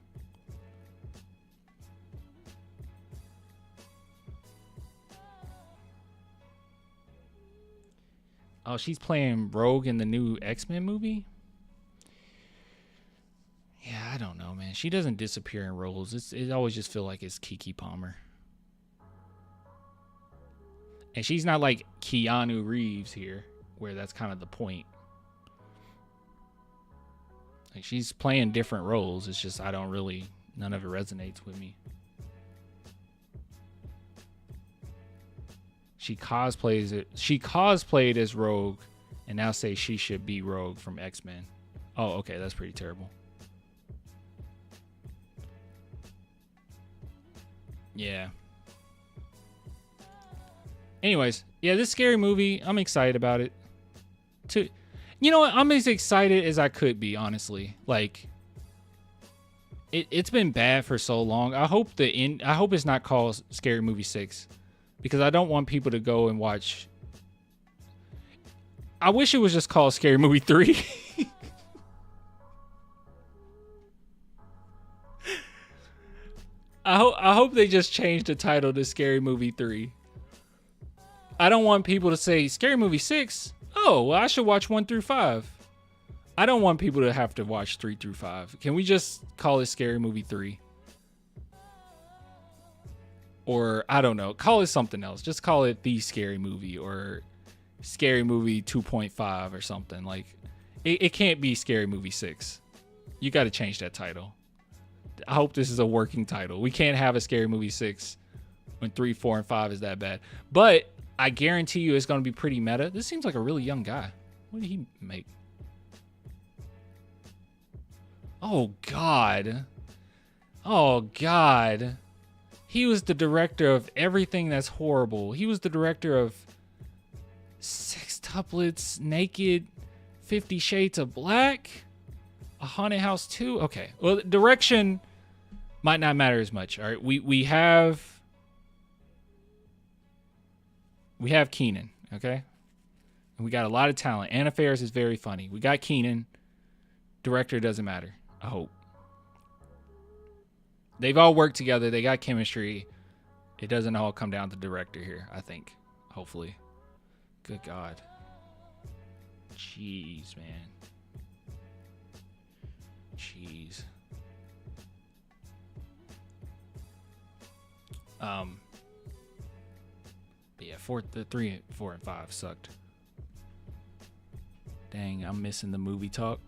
Oh, she's playing Rogue in the new X-Men movie? Yeah, I don't know, man. She doesn't disappear in roles. It always just feel like it's Keke Palmer. And she's not like Keanu Reeves here, where that's kind of the point. Like, she's playing different roles. It's just none of it resonates with me. She cosplayed as Rogue and now say she should be Rogue from X-Men. Oh, okay, that's pretty terrible. Yeah. Anyways, yeah, this scary movie, I'm excited about it. You know what? I'm as excited as I could be, honestly. Like, it's been bad for so long. I hope it's not called Scary Movie 6. Because I don't want people to go and watch. I wish it was just called Scary Movie 3. I hope they just changed the title to Scary Movie 3. I don't want people to say Scary Movie 6. Oh, well, I should watch 1 through 5. I don't want people to have to watch 3 through 5. Can we just call it Scary Movie 3? Or, I don't know, call it something else. Just call it The Scary Movie or Scary Movie 2.5 or something. Like, it can't be Scary Movie 6. You got to change that title. I hope this is a working title. We can't have a Scary Movie 6 when 3, 4, and 5 is that bad. But I guarantee you it's going to be pretty meta. This seems like a really young guy. What did he make? Oh, God. Oh, God. He was the director of everything that's horrible. He was the director of Sextuplets, Naked, 50 Shades of Black, A Haunted House 2. Okay. Well, direction might not matter as much. All right. We have Keenan. Okay. And we got a lot of talent. Anna Faris is very funny. We got Keenan. Director doesn't matter. I hope. They've all worked together. They got chemistry. It doesn't all come down to director here, I think. Hopefully. Good God. Jeez, man. Jeez. But yeah, 3, 4, and 5 sucked. Dang, I'm missing the movie talk.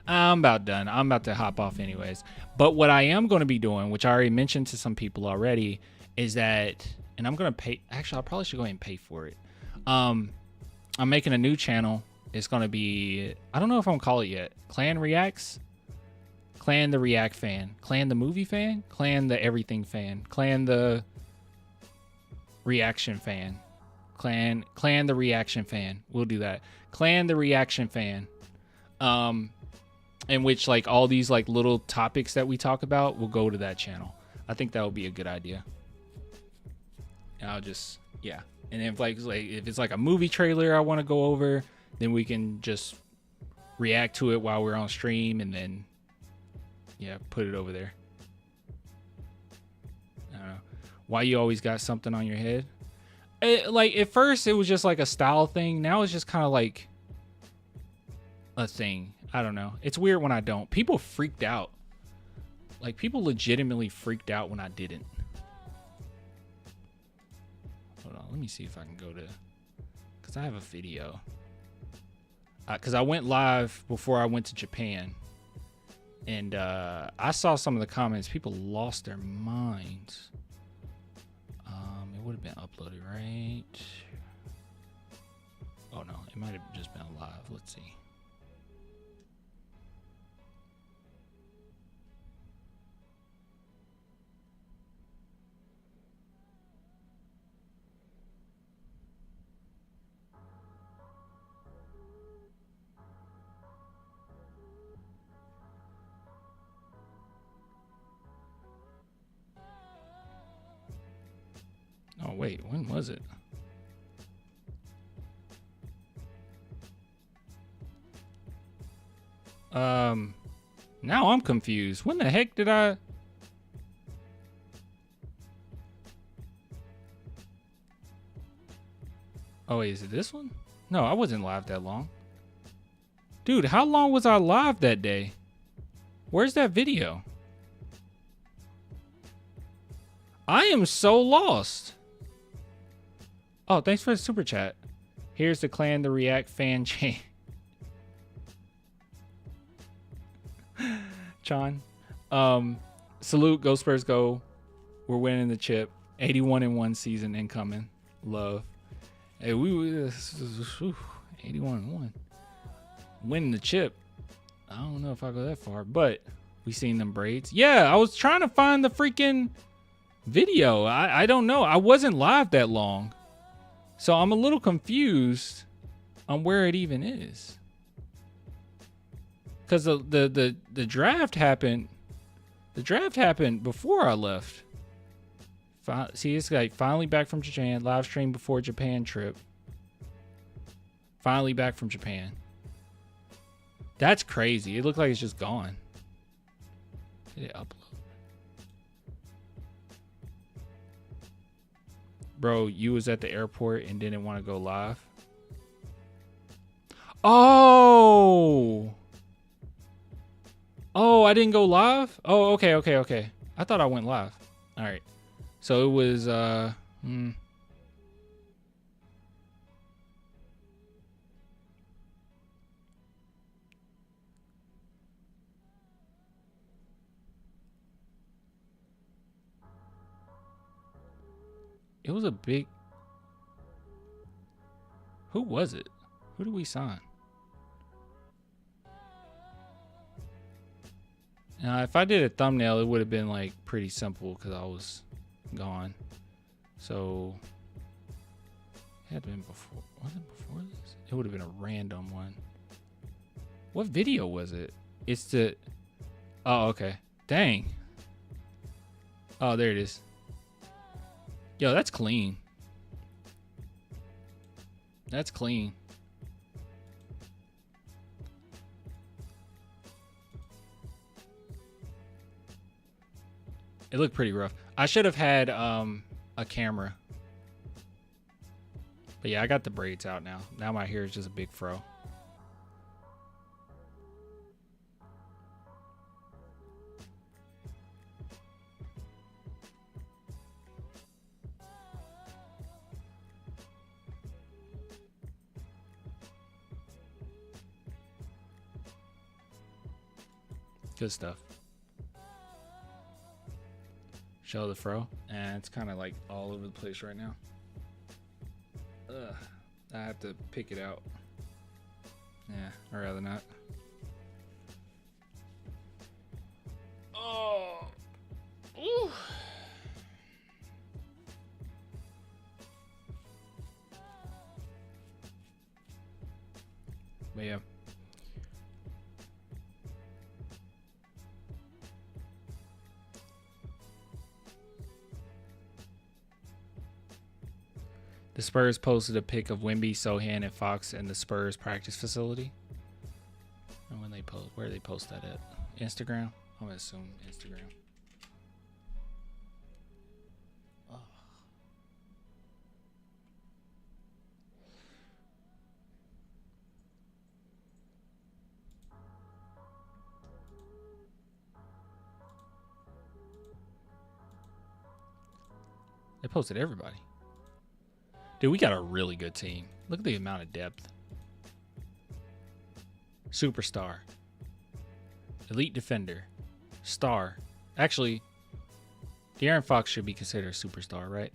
I'm about done. I'm about to hop off anyways. But what I am going to be doing, which I already mentioned to some people already, is that, and I'm going to pay, actually, I probably should go ahead and pay for it. I'm making a new channel. It's going to be, I don't know if I'm going to call it yet. Clan Reacts? Clan the React fan. Clan the movie fan? Clan the everything fan. Clan the reaction fan. Clan the reaction fan. We'll do that. Clan the reaction fan. In which like all these like little topics that we talk about will go to that channel. I think that would be a good idea. And I'll just, yeah. And if if it's like a movie trailer I want to go over, then we can just react to it while we're on stream and then, yeah, put it over there. I don't know. Why you always got something on your head? Like at first it was just like a style thing. Now it's just kind of like a thing. I don't know. It's weird when I don't. People freaked out. Like people legitimately freaked out when I didn't. Hold on. Let me see if I can go to, because I have a video. Because I went live before I went to Japan. And I saw some of the comments. People lost their minds. It would have been uploaded, right? Oh, no. It might have just been live. Let's see. Oh, wait, when was it? Now I'm confused. When the heck did I? Oh, wait, is it this one? No, I wasn't live that long. Dude, how long was I live that day? Where's that video? I am so lost. Oh, thanks for the super chat. Here's the Clan the React fan chain. John. Salute, go Spurs go. We're winning the chip. 81-1 season incoming. Love. Hey, 81-1. Winning the chip. I don't know if I go that far, but we seen them braids. Yeah, I was trying to find the freaking video. I don't know. I wasn't live that long. So I'm a little confused on where it even is. Because the draft happened. The draft happened before I left. See, it's like finally back from Japan. Live stream before Japan trip. Finally back from Japan. That's crazy. It looked like it's just gone. Did it upload? Bro, you was at the airport and didn't want to go live? Oh! Oh, I didn't go live? Oh, okay. I thought I went live. All right. So it was, it was a big... Who was it? Who did we sign? Now, if I did a thumbnail, it would have been like pretty simple because I was gone. So it had to been before. Was it before this? It would have been a random one. What video was it? It's the... Oh, okay. Dang. Oh, there it is. Yo, that's clean. That's clean. It looked pretty rough. I should have had a camera. But yeah, I got the braids out now. Now my hair is just a big fro. Good stuff. Show the fro, and it's kind of like all over the place right now. Ugh, I have to pick it out. Yeah, I'd rather not. Oh, ooh. But yeah. The Spurs posted a pic of Wemby, Sohan, and Fox in the Spurs practice facility. And when they post, where they post that at? Instagram? I'm gonna assume Instagram. Oh. They posted everybody. Dude, we got a really good team. Look at the amount of depth. Superstar. Elite defender. Star. Actually, De'Aaron Fox should be considered a superstar, right?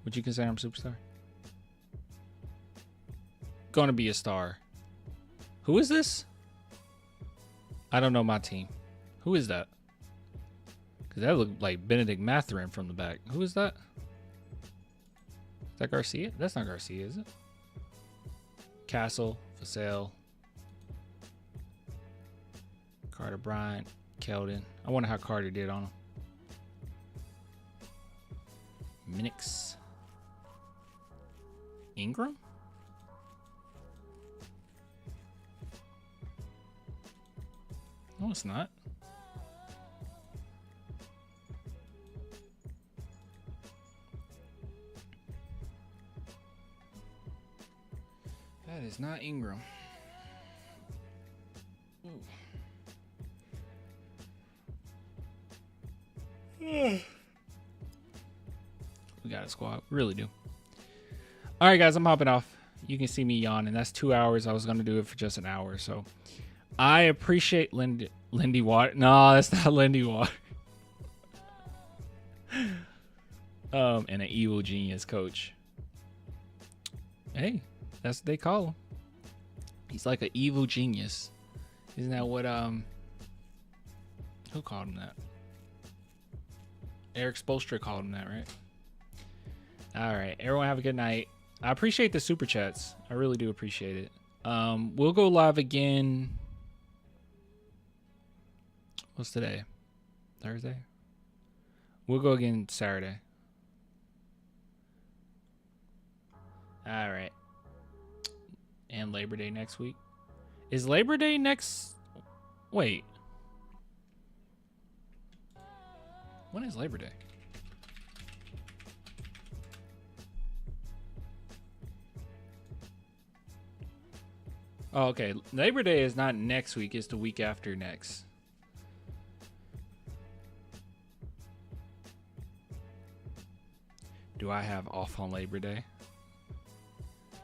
Would you consider him a superstar? Gonna be a star. Who is this? I don't know my team. Who is that? Because that looked like Benedict Mathurin from the back. Who is that? Is that Garcia? That's not Garcia, is it? Castle, Vassell, Carter Bryant, Keldon. I wonder how Carter did on him. Minix. Ingram? No, it's not. That is not Ingram. Ooh. We got a squad. We really do. All right, guys, I'm hopping off. You can see me yawning. That's 2 hours. I was going to do it for just an hour. So I appreciate Lindy Water. No, that's not Lindy Water. And an evil genius coach. Hey, that's what they call him. He's like an evil genius. Isn't that what who called him that? Eric Spoelstra called him that, right? All right, everyone have a good night. I appreciate the super chats. I really do appreciate it. We'll go live again. What's today? Thursday? We'll go again Saturday. All right. And Labor Day next week. Is Labor Day next? Wait. When is Labor Day? Oh, okay. Labor Day is not next week. It's the week after next. Do I have off on Labor Day?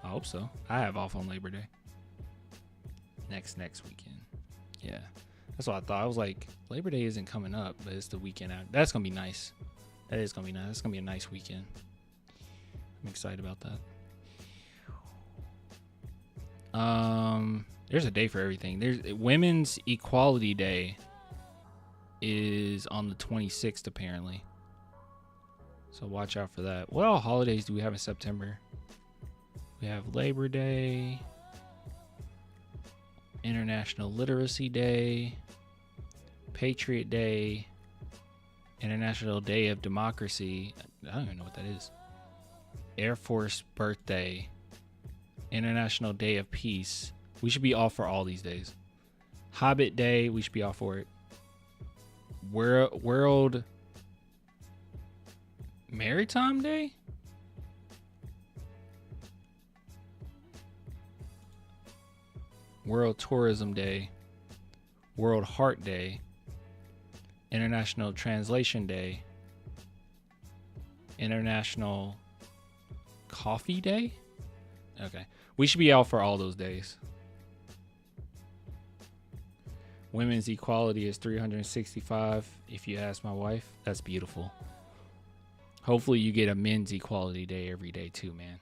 I hope so. I have off on Labor Day. Next weekend. Yeah. That's what I thought. I was like, Labor Day isn't coming up, but it's the weekend after. That's going to be nice. That is going to be nice. That's going to be a nice weekend. I'm excited about that. There's a day for everything. There's Women's Equality Day is on the 26th apparently. So watch out for that. What all holidays do we have in September? We have Labor Day, International Literacy Day, Patriot Day, International Day of Democracy. I don't even know what that is. Air Force Birthday, International Day of Peace. We should be off for all these days. Hobbit Day, we should be off for it. World Maritime Day? World Tourism Day. World Heart Day. International Translation Day. International Coffee Day? Okay. We should be out for all those days. Women's equality is 365. If you ask my wife, that's beautiful. Hopefully you get a men's equality day every day too, man.